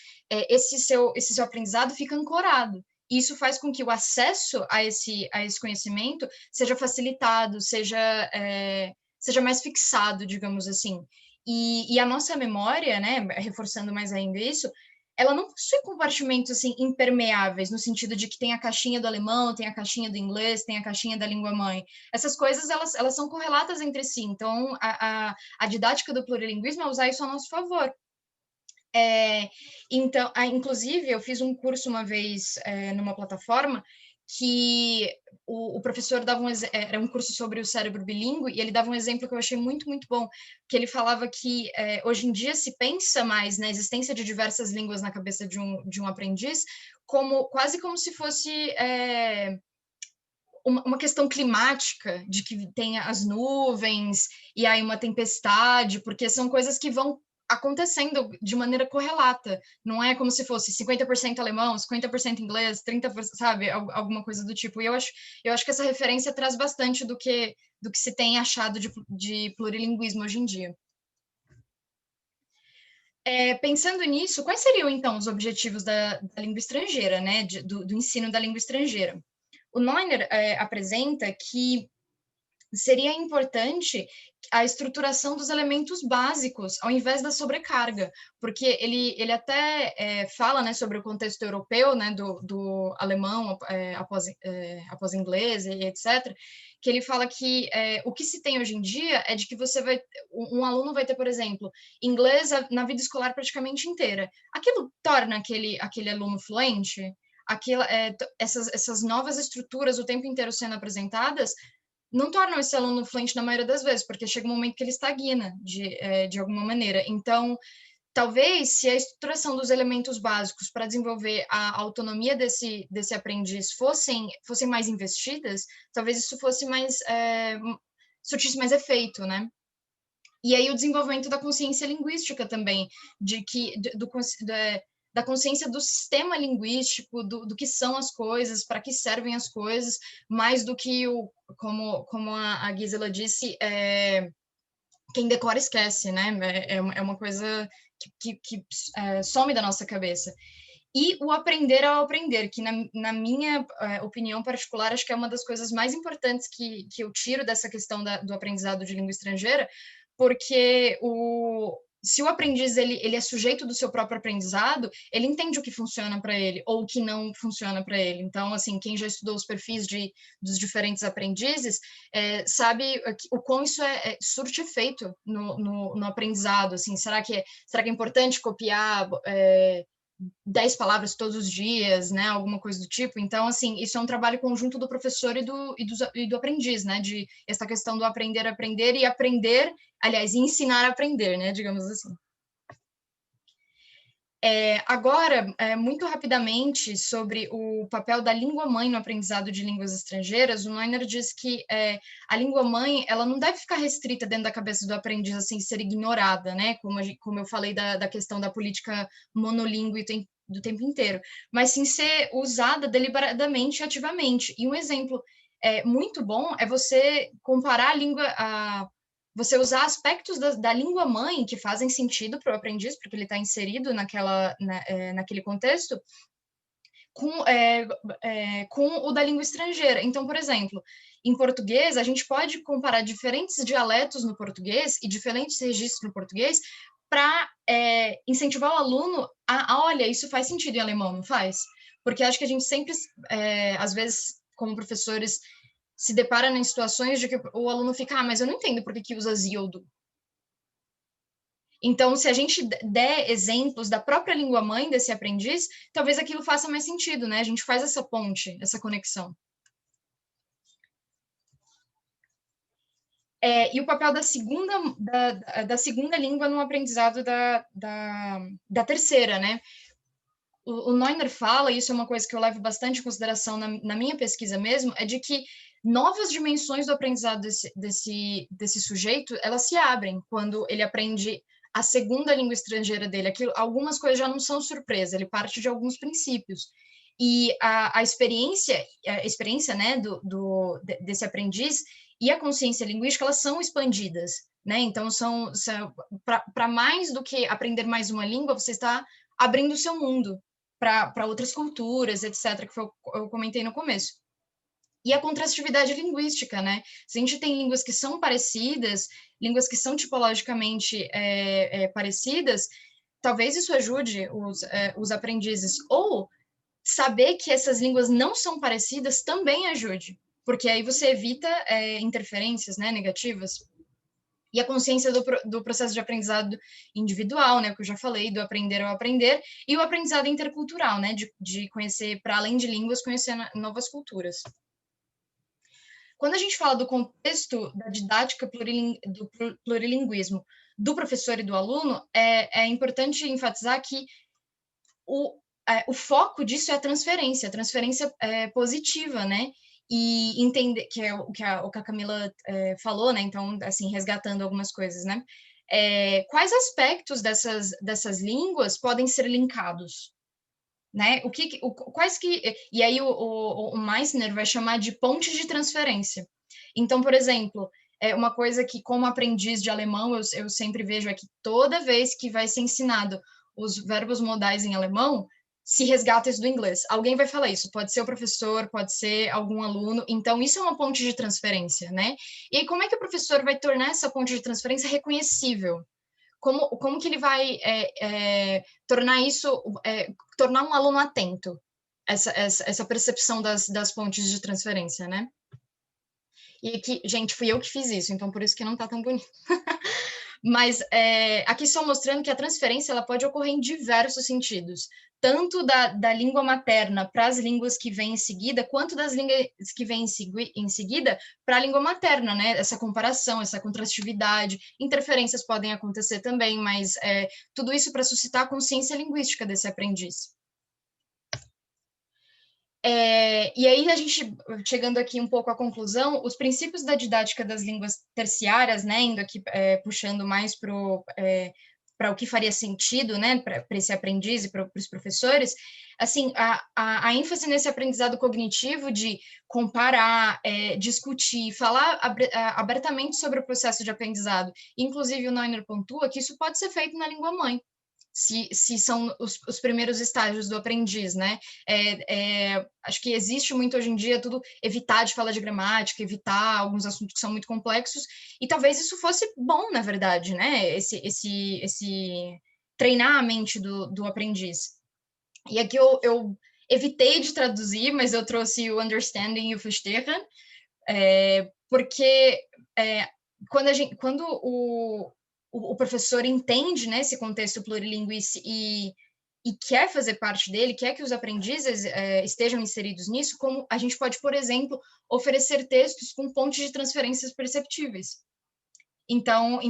esse seu aprendizado fica ancorado. Isso faz com que o acesso a esse conhecimento seja facilitado, seja mais fixado, digamos assim. E a nossa memória, né, reforçando mais ainda isso, ela não possui compartimentos assim impermeáveis, no sentido de que tem a caixinha do alemão, tem a caixinha do inglês, tem a caixinha da língua mãe. Essas coisas elas são correlatas entre si. Então a didática do plurilinguismo é usar isso a nosso favor. Então, inclusive, eu fiz um curso uma vez numa plataforma que o professor dava era um curso sobre o cérebro bilíngue, e ele dava um exemplo que eu achei muito, muito bom, que ele falava que hoje em dia se pensa mais na existência de diversas línguas na cabeça de um aprendiz, quase como se fosse uma questão climática, de que tem as nuvens, e aí uma tempestade, porque são coisas que vão acontecendo de maneira correlata, não é como se fosse 50% alemão, 50% inglês, 30%, sabe, alguma coisa do tipo. E eu acho que essa referência traz bastante do que se tem achado de plurilinguismo hoje em dia. Pensando nisso, quais seriam, então, os objetivos da língua estrangeira, né, do ensino da língua estrangeira? O Neuner apresenta que seria importante a estruturação dos elementos básicos, ao invés da sobrecarga, porque ele até fala, né, sobre o contexto europeu, né, do alemão após inglês, e etc., que ele fala que o que se tem hoje em dia é de que um aluno vai ter, por exemplo, inglês na vida escolar praticamente inteira. Aquilo torna aquele aluno fluente? Essas novas estruturas o tempo inteiro sendo apresentadas não tornam esse aluno fluente na maioria das vezes, porque chega um momento que ele estagna de alguma maneira. Então, talvez, se a estruturação dos elementos básicos para desenvolver a autonomia desse aprendiz fossem mais investidas, talvez isso fosse surtisse mais efeito, né? E aí o desenvolvimento da consciência linguística também, da consciência do sistema linguístico, do que são as coisas, para que servem as coisas, mais do que como a Gisela disse, quem decora esquece, né? É uma coisa que some da nossa cabeça. E o aprender ao aprender, que na minha opinião particular, acho que é uma das coisas mais importantes que eu tiro dessa questão do aprendizado de língua estrangeira, porque se o aprendiz ele é sujeito do seu próprio aprendizado, ele entende o que funciona para ele ou o que não funciona para ele. Então, assim, quem já estudou os perfis dos diferentes aprendizes sabe o quão isso surte efeito no aprendizado. Assim, será que é importante copiar 10 palavras todos os dias, né? Alguma coisa do tipo. Então, assim, isso é um trabalho conjunto do professor e do aprendiz, né? De essa questão do aprender e aprender, aliás, ensinar a aprender, né? Digamos assim. Agora, muito rapidamente, sobre o papel da língua-mãe no aprendizado de línguas estrangeiras, o Neuner diz que a língua-mãe ela não deve ficar restrita dentro da cabeça do aprendiz, assim, ser ignorada, né? Como eu falei da questão da política monolíngue do tempo inteiro, mas sim ser usada deliberadamente e ativamente. E um exemplo muito bom é você comparar a língua... você usar aspectos da língua-mãe que fazem sentido para o aprendiz, porque ele está inserido naquele contexto, com o da língua estrangeira. Então, por exemplo, em português, a gente pode comparar diferentes dialetos no português e diferentes registros no português para incentivar o aluno olha, isso faz sentido em alemão, não faz? Porque acho que a gente sempre, às vezes, como professores, se depara em situações de que o aluno fica, mas eu não entendo por que usa sie ou du. Então, se a gente der exemplos da própria língua-mãe desse aprendiz, talvez aquilo faça mais sentido, né? A gente faz essa ponte, essa conexão. E o papel da segunda língua no aprendizado da terceira, né? O Neuner fala, e isso é uma coisa que eu levo bastante em consideração na minha pesquisa mesmo, é de que novas dimensões do aprendizado desse sujeito, elas se abrem quando ele aprende a segunda língua estrangeira dele. Algumas coisas já não são surpresa, ele parte de alguns princípios. E a experiência, né, desse aprendiz e a consciência linguística, elas são expandidas, né? Então, para mais do que aprender mais uma língua, você está abrindo o seu mundo para outras culturas, etc., que eu comentei no começo. E a contrastividade linguística, né? Se a gente tem línguas que são parecidas, línguas que são tipologicamente parecidas, talvez isso ajude os aprendizes. Ou saber que essas línguas não são parecidas também ajude, porque aí você evita interferências, né, negativas. E a consciência do processo de aprendizado individual, né, que eu já falei, do aprender ao aprender, e o aprendizado intercultural, né, de conhecer, para além de línguas, conhecer novas culturas. Quando a gente fala do contexto da didática do plurilinguismo do professor e do aluno, é importante enfatizar que o foco disso é a transferência positiva, né? E entender, que é o que a Camila falou, né? Então, assim, resgatando algumas coisas, né? Quais aspectos dessas línguas podem ser linkados? Né? E aí o Meissner vai chamar de pontes de transferência. Então, por exemplo, uma coisa que, como aprendiz de alemão, eu sempre vejo é que toda vez que vai ser ensinado os verbos modais em alemão, se resgata isso do inglês. Alguém vai falar isso, pode ser o professor, pode ser algum aluno, então isso é uma ponte de transferência, né? E aí, como é que o professor vai tornar essa ponte de transferência reconhecível? Como que ele vai tornar um aluno atento, essa percepção das pontes de transferência, né? E aqui, gente, fui eu que fiz isso, então por isso que não tá tão bonito. Mas aqui só mostrando que a transferência ela pode ocorrer em diversos sentidos, tanto da língua materna para as línguas que vêm em seguida, quanto das línguas que vêm em seguida para a língua materna, né? Essa comparação, essa contrastividade, interferências podem acontecer também, mas tudo isso para suscitar a consciência linguística desse aprendiz. E aí, a gente, chegando aqui um pouco à conclusão, os princípios da didática das línguas terciárias, né, indo aqui puxando mais para o que faria sentido, né, para esse aprendiz e para os professores, assim, a ênfase nesse aprendizado cognitivo de comparar, discutir, falar abertamente sobre o processo de aprendizado. Inclusive, o Neuner pontua que isso pode ser feito na língua-mãe. se são os primeiros estágios do aprendiz, né? Acho que existe muito hoje em dia tudo evitar de falar de gramática, evitar alguns assuntos que são muito complexos, e talvez isso fosse bom, na verdade, né? Esse treinar a mente do aprendiz. E aqui eu evitei de traduzir, mas eu trouxe o understanding e o verstehen, porque quando o professor entende, né, esse contexto plurilinguístico e quer fazer parte dele, quer que os aprendizes estejam inseridos nisso, como a gente pode, por exemplo, oferecer textos com pontos de transferências perceptíveis. Então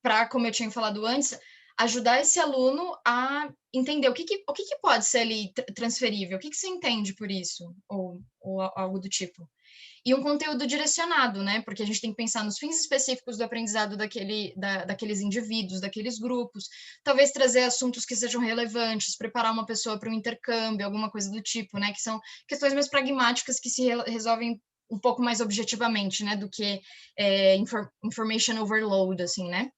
para, como eu tinha falado antes, ajudar esse aluno a entender o que pode ser ali transferível, o que você entende por isso, ou algo do tipo. E um conteúdo direcionado, né? Porque a gente tem que pensar nos fins específicos do aprendizado daqueles indivíduos, daqueles grupos, talvez trazer assuntos que sejam relevantes, preparar uma pessoa para um intercâmbio, alguma coisa do tipo, né? Que são questões mais pragmáticas que se resolvem um pouco mais objetivamente, né? Do que information overload, assim, né?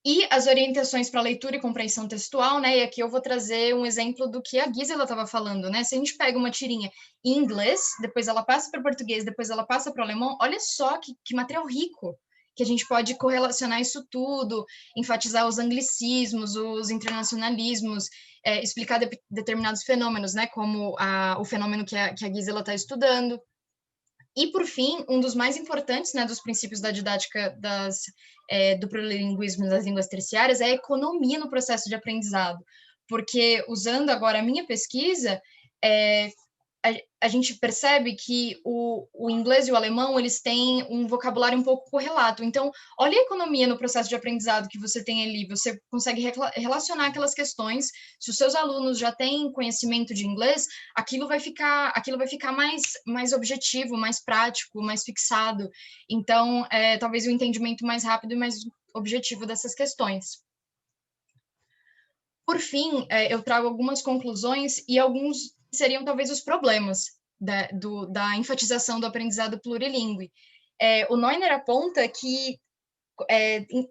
E as orientações para leitura e compreensão textual, né? E aqui eu vou trazer um exemplo do que a Gisela estava falando, né? Se a gente pega uma tirinha em inglês, depois ela passa para português, depois ela passa para o alemão, olha só que material rico, que a gente pode correlacionar isso tudo, enfatizar os anglicismos, os internacionalismos, explicar determinados fenômenos, né? Como o fenômeno que a Gisela está estudando. E, por fim, um dos mais importantes, né, dos princípios da didática do plurilinguismo das línguas terciárias é a economia no processo de aprendizado. Porque, usando agora a minha pesquisa, a gente percebe que o inglês e o alemão, eles têm um vocabulário um pouco correlato. Então, olha a economia no processo de aprendizado que você tem ali. Você consegue relacionar aquelas questões. Se os seus alunos já têm conhecimento de inglês, aquilo vai ficar mais objetivo, mais prático, mais fixado. Então, talvez o entendimento mais rápido e mais objetivo dessas questões. Por fim, eu trago algumas conclusões e alguns seriam talvez os problemas da enfatização do aprendizado plurilingüe. O Neuner aponta que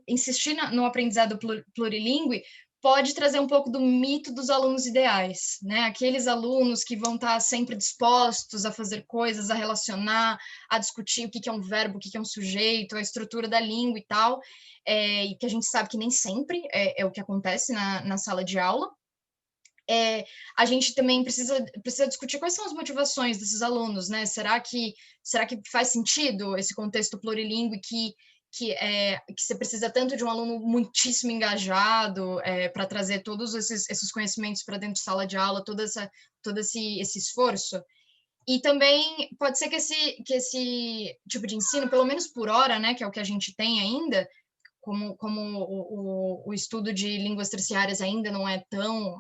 insistir no aprendizado plurilingüe pode trazer um pouco do mito dos alunos ideais, né? Aqueles alunos que vão estar sempre dispostos a fazer coisas, a relacionar, a discutir o que é um verbo, o que é um sujeito, a estrutura da língua e tal, e que a gente sabe que nem sempre é o que acontece na sala de aula. A gente também precisa discutir quais são as motivações desses alunos, né? Será que faz sentido esse contexto plurilingüe que você precisa tanto de um aluno muitíssimo engajado para trazer todos esses conhecimentos para dentro de sala de aula, todo esse esforço? E também pode ser que esse tipo de ensino, pelo menos por hora, né, que é o que a gente tem ainda, como o estudo de línguas terciárias ainda não é tão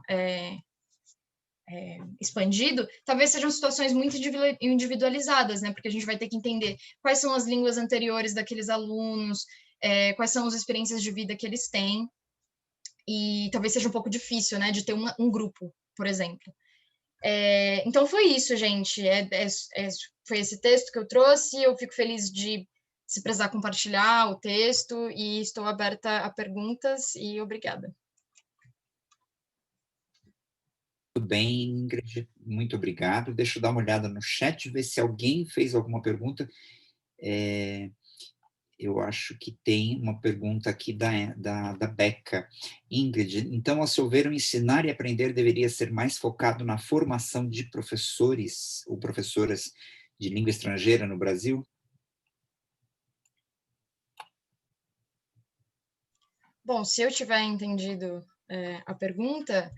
expandido, talvez sejam situações muito individualizadas, né? Porque a gente vai ter que entender quais são as línguas anteriores daqueles alunos, quais são as experiências de vida que eles têm, e talvez seja um pouco difícil, né? De ter um grupo, por exemplo. Então foi isso, gente. Foi esse texto que eu trouxe. Eu fico feliz de, se precisar, compartilhar o texto, e estou aberta a perguntas, e obrigada. Tudo bem, Ingrid, muito obrigado. Deixa eu dar uma olhada no chat, ver se alguém fez alguma pergunta. Eu acho que tem uma pergunta aqui da Beca. Ingrid, então, ao seu ver, o ensinar e aprender deveria ser mais focado na formação de professores ou professoras de língua estrangeira no Brasil? Bom, se eu tiver entendido a pergunta,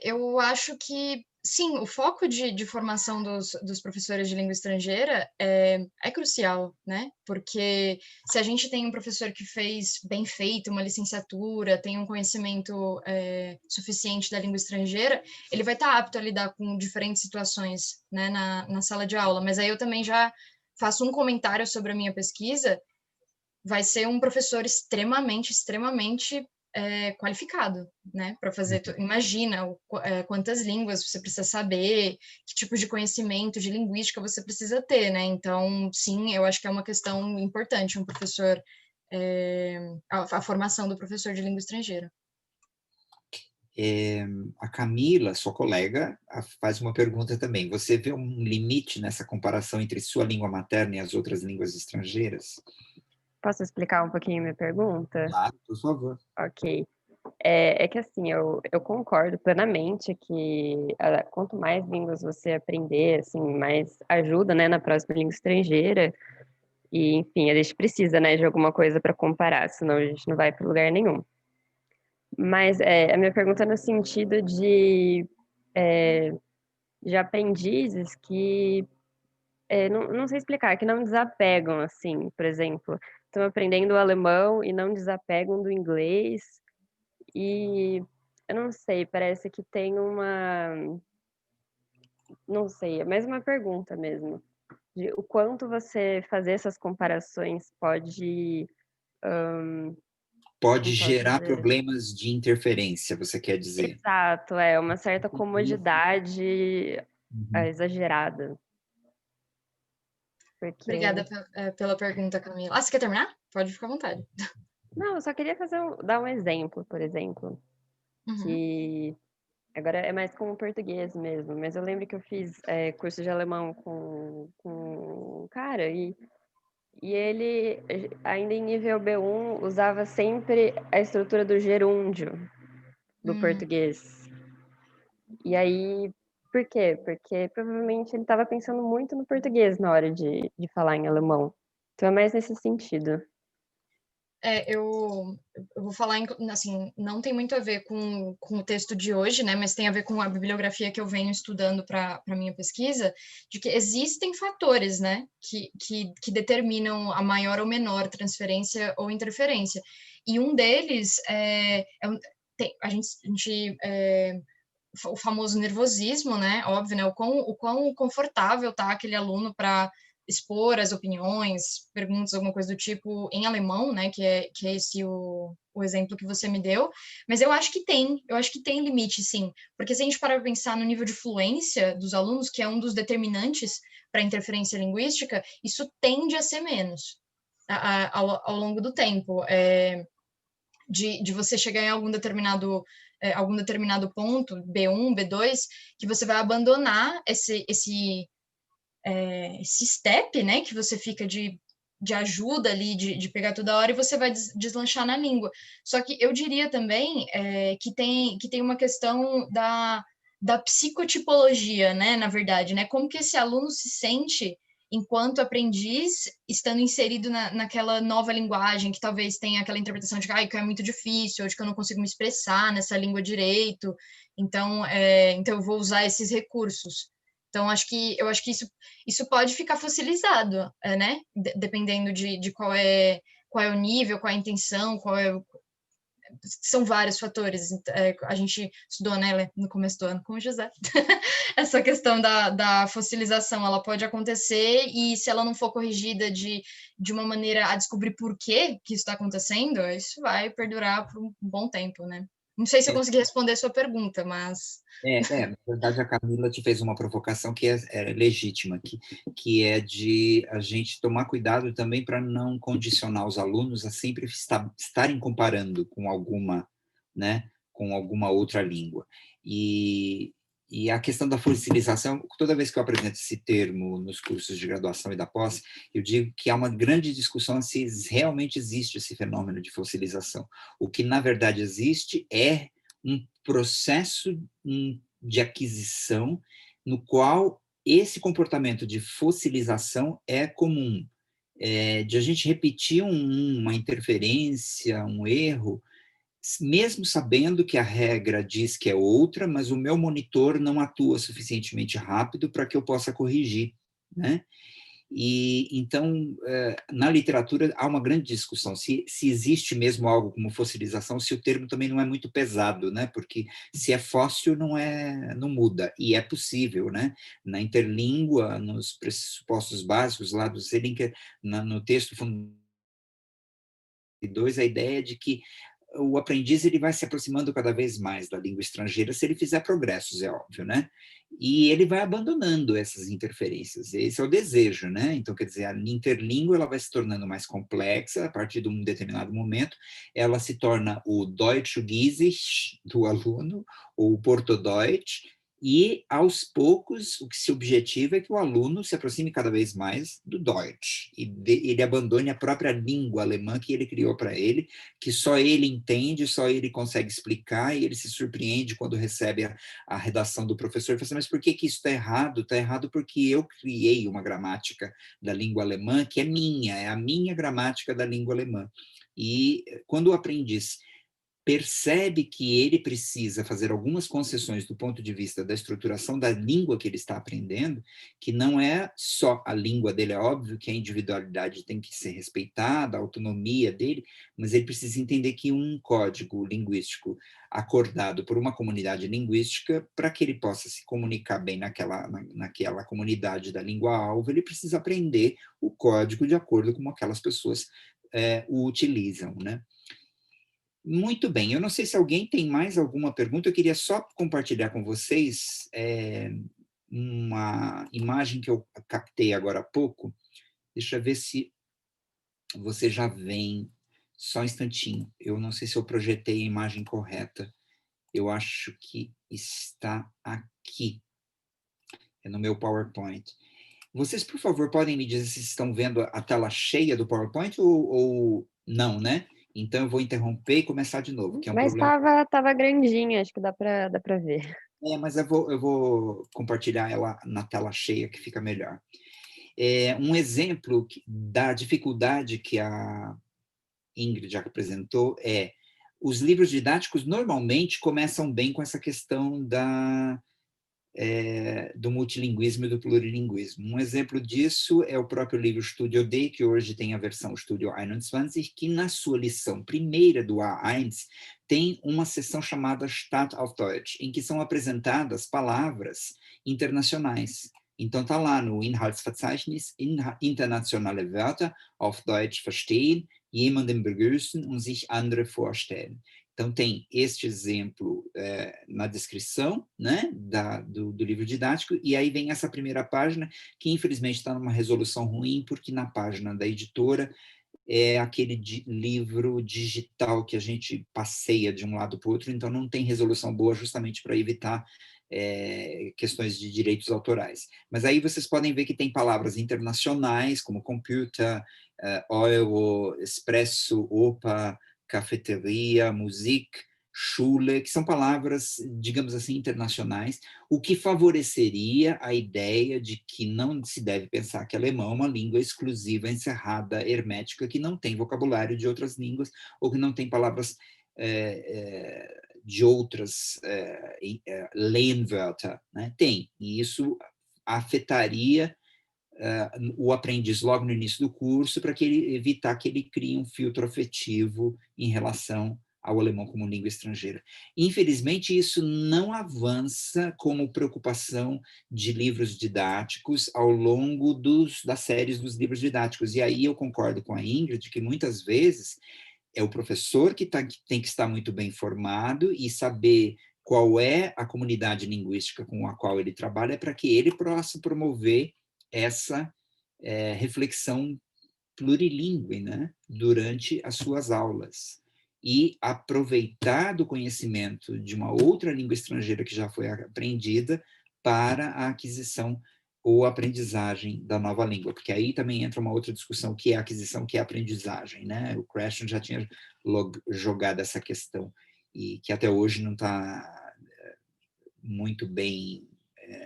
eu acho que, sim, o foco de formação dos professores de língua estrangeira é crucial, né? Porque se a gente tem um professor que fez bem feito uma licenciatura, tem um conhecimento suficiente da língua estrangeira, ele vai estar apto a lidar com diferentes situações, né, na sala de aula. Mas aí eu também já faço um comentário sobre a minha pesquisa. Vai ser um professor extremamente qualificado, né, para fazer. Imagina quantas línguas você precisa saber, que tipo de conhecimento de linguística você precisa ter, né? Então, sim, eu acho que é uma questão importante um professor a formação do professor de língua estrangeira. A Camila, sua colega, faz uma pergunta também. Você vê um limite nessa comparação entre sua língua materna e as outras línguas estrangeiras? Posso explicar um pouquinho minha pergunta? Claro, por favor. Ok. É que assim, eu concordo plenamente que quanto mais línguas você aprender, assim, mais ajuda, né, na próxima língua estrangeira. E, enfim, a gente precisa, né, de alguma coisa para comparar, senão a gente não vai para lugar nenhum. Mas a minha pergunta é no sentido de aprendizes que, não sei explicar, que não desapegam, assim, por exemplo, estão aprendendo o alemão e não desapegam do inglês, e eu não sei, parece que tem não sei, é mais uma pergunta mesmo, de o quanto você fazer essas comparações pode, Pode como posso gerar dizer? problemas de interferência, você quer dizer? Exato, uma certa comodidade Uhum. exagerada. Obrigada Porque. pela pergunta, Camila. Você quer terminar? Pode ficar à vontade. Não, eu só queria dar um exemplo, por exemplo, Uhum. que agora é mais com o português mesmo, mas eu lembro que eu fiz curso de alemão com um cara e ele, ainda em nível B1, usava sempre a estrutura do gerúndio do português. E aí, por quê? Porque provavelmente ele estava pensando muito no português na hora de falar em alemão. Então é mais nesse sentido. Eu vou falar, assim, não tem muito a ver com o texto de hoje, né, mas tem a ver com a bibliografia que eu venho estudando para a minha pesquisa, de que existem fatores, né, que determinam a maior ou menor transferência ou interferência. E um deles o famoso nervosismo, né, óbvio, né, o quão confortável tá aquele aluno para expor as opiniões, perguntas, alguma coisa do tipo em alemão, né, que é esse o exemplo que você me deu, mas eu acho que tem limite, sim, porque se a gente parar para pensar no nível de fluência dos alunos, que é um dos determinantes para a interferência linguística, isso tende a ser menos ao longo do tempo, de você chegar em algum determinado ponto, B1, B2, que você vai abandonar esse step, né, que você fica de ajuda ali, de pegar toda hora, e você vai deslanchar na língua. Só que eu diria também que tem uma questão da psicotipologia, né, na verdade, né, como que esse aluno se sente enquanto aprendiz, estando inserido naquela nova linguagem, que talvez tenha aquela interpretação de que é muito difícil, ou de que eu não consigo me expressar nessa língua direito, então eu vou usar esses recursos. Então, eu acho que isso pode ficar fossilizado, né? Dependendo de qual é o nível, qual é a intenção, são vários fatores. A gente estudou, né, no começo do ano com o José. Essa questão da fossilização, ela pode acontecer e se ela não for corrigida de uma maneira a descobrir por que isso está acontecendo, isso vai perdurar por um bom tempo, né? Não sei se eu consegui responder a sua pergunta, mas... Na verdade, a Camila te fez uma provocação que é legítima, que é de a gente tomar cuidado também para não condicionar os alunos a sempre estarem comparando com alguma, né, com alguma outra língua. E a questão da fossilização, toda vez que eu apresento esse termo nos cursos de graduação e da pós, eu digo que há uma grande discussão se realmente existe esse fenômeno de fossilização. O que, na verdade, existe é um processo de aquisição no qual esse comportamento de fossilização é comum, de a gente repetir uma interferência, um erro, mesmo sabendo que a regra diz que é outra, mas o meu monitor não atua suficientemente rápido para que eu possa corrigir, né? E então, na literatura, há uma grande discussão se existe mesmo algo como fossilização, se o termo também não é muito pesado, né? Porque se é fóssil, não muda, e é possível, né? Na interlíngua, nos pressupostos básicos lá do Selinker, no texto 2, a ideia de que o aprendiz ele vai se aproximando cada vez mais da língua estrangeira se ele fizer progressos, é óbvio, né? E ele vai abandonando essas interferências. Esse é o desejo, né? Então, quer dizer, a interlíngua ela vai se tornando mais complexa a partir de um determinado momento. Ela se torna o Deutsch-Giesisch do aluno, ou o Porto-Deutsch, e, aos poucos, o que se objetiva é que o aluno se aproxime cada vez mais do Deutsch, e ele abandone a própria língua alemã que ele criou para ele, que só ele entende, só ele consegue explicar, e ele se surpreende quando recebe a redação do professor e fala assim, mas por que isso está errado? Está errado porque eu criei uma gramática da língua alemã que é minha, é a minha gramática da língua alemã. E quando o aprendiz percebe que ele precisa fazer algumas concessões do ponto de vista da estruturação da língua que ele está aprendendo, que não é só a língua dele, é óbvio que a individualidade tem que ser respeitada, a autonomia dele, mas ele precisa entender que um código linguístico acordado por uma comunidade linguística, para que ele possa se comunicar bem naquela comunidade da língua-alvo, ele precisa aprender o código de acordo com como aquelas pessoas o utilizam, né? Muito bem, eu não sei se alguém tem mais alguma pergunta, eu queria só compartilhar com vocês uma imagem que eu captei agora há pouco. Deixa eu ver se você já vem, só um instantinho, eu não sei se eu projetei a imagem correta, eu acho que está aqui, é no meu PowerPoint. Vocês, por favor, podem me dizer se estão vendo a tela cheia do PowerPoint ou não, né? Então, eu vou interromper e começar de novo, que é um Mas problema. tava grandinha, acho que dá para ver. Mas eu vou compartilhar ela na tela cheia, que fica melhor. Um exemplo da dificuldade que a Ingrid já apresentou os livros didáticos normalmente começam bem com essa questão do multilinguismo e do plurilinguismo. Um exemplo disso é o próprio livro Studio D, que hoje tem a versão Studio 21, que na sua lição primeira do A1 tem uma seção chamada Stadt auf Deutsch, em que são apresentadas palavras internacionais. Então está lá no Inhaltsverzeichnis, internationale Wörter auf Deutsch verstehen, jemanden begrüßen und sich andere vorstellen. Então, tem este exemplo na descrição, né, do livro didático, e aí vem essa primeira página, que infelizmente está numa resolução ruim, porque na página da editora é aquele livro digital que a gente passeia de um lado para o outro, então não tem resolução boa justamente para evitar questões de direitos autorais. Mas aí vocês podem ver que tem palavras internacionais, como computer, euro, espresso, opa, cafeteria, Musik, Schule, que são palavras, digamos assim, internacionais, o que favoreceria a ideia de que não se deve pensar que alemão é uma língua exclusiva, encerrada, hermética, que não tem vocabulário de outras línguas, ou que não tem palavras de outras Lehnwörter, né? Tem, e isso afetaria o aprendiz logo no início do curso, para que ele evitar que ele crie um filtro afetivo em relação ao alemão como língua estrangeira. Infelizmente, isso não avança como preocupação de livros didáticos ao longo das séries dos livros didáticos. E aí eu concordo com a Ingrid que muitas vezes é o professor que tem que estar muito bem informado e saber qual é a comunidade linguística com a qual ele trabalha, para que ele possa promover essa reflexão plurilingüe, né, durante as suas aulas, e aproveitar do conhecimento de uma outra língua estrangeira que já foi aprendida para a aquisição ou aprendizagem da nova língua, porque aí também entra uma outra discussão, o que é aquisição, o que é aprendizagem, né? O Krashon já tinha jogado essa questão, e que até hoje não está muito bem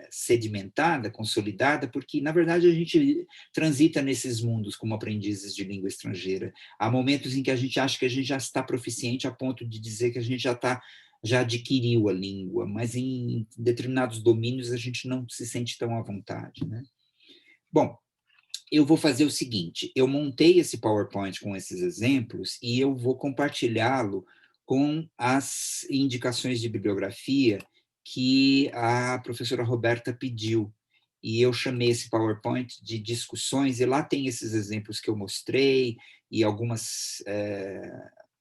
sedimentada, consolidada, porque, na verdade, a gente transita nesses mundos como aprendizes de língua estrangeira. Há momentos em que a gente acha que a gente já está proficiente a ponto de dizer que a gente já adquiriu a língua, mas em determinados domínios a gente não se sente tão à vontade, né? Bom, eu vou fazer o seguinte, eu montei esse PowerPoint com esses exemplos e eu vou compartilhá-lo com as indicações de bibliografia que a professora Roberta pediu. E eu chamei esse PowerPoint de discussões, e lá tem esses exemplos que eu mostrei, e algumas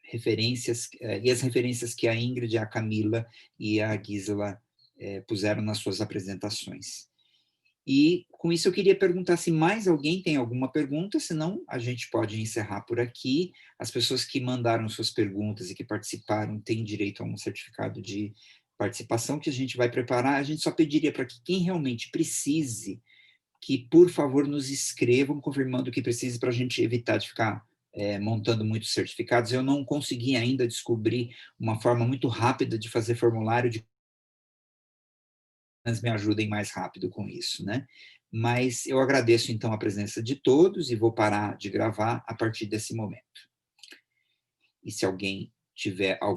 referências, e as referências que a Ingrid, a Camila e a Gisela puseram nas suas apresentações. E com isso eu queria perguntar se mais alguém tem alguma pergunta, senão a gente pode encerrar por aqui. As pessoas que mandaram suas perguntas e que participaram têm direito a um certificado de participação que a gente vai preparar. A gente só pediria para que quem realmente precise, que por favor nos escrevam confirmando que precise, para a gente evitar de ficar montando muitos certificados. Eu não consegui ainda descobrir uma forma muito rápida de fazer formulário de me ajudem mais rápido com isso, né? Mas eu agradeço, então, a presença de todos e vou parar de gravar a partir desse momento. E se alguém tiver algum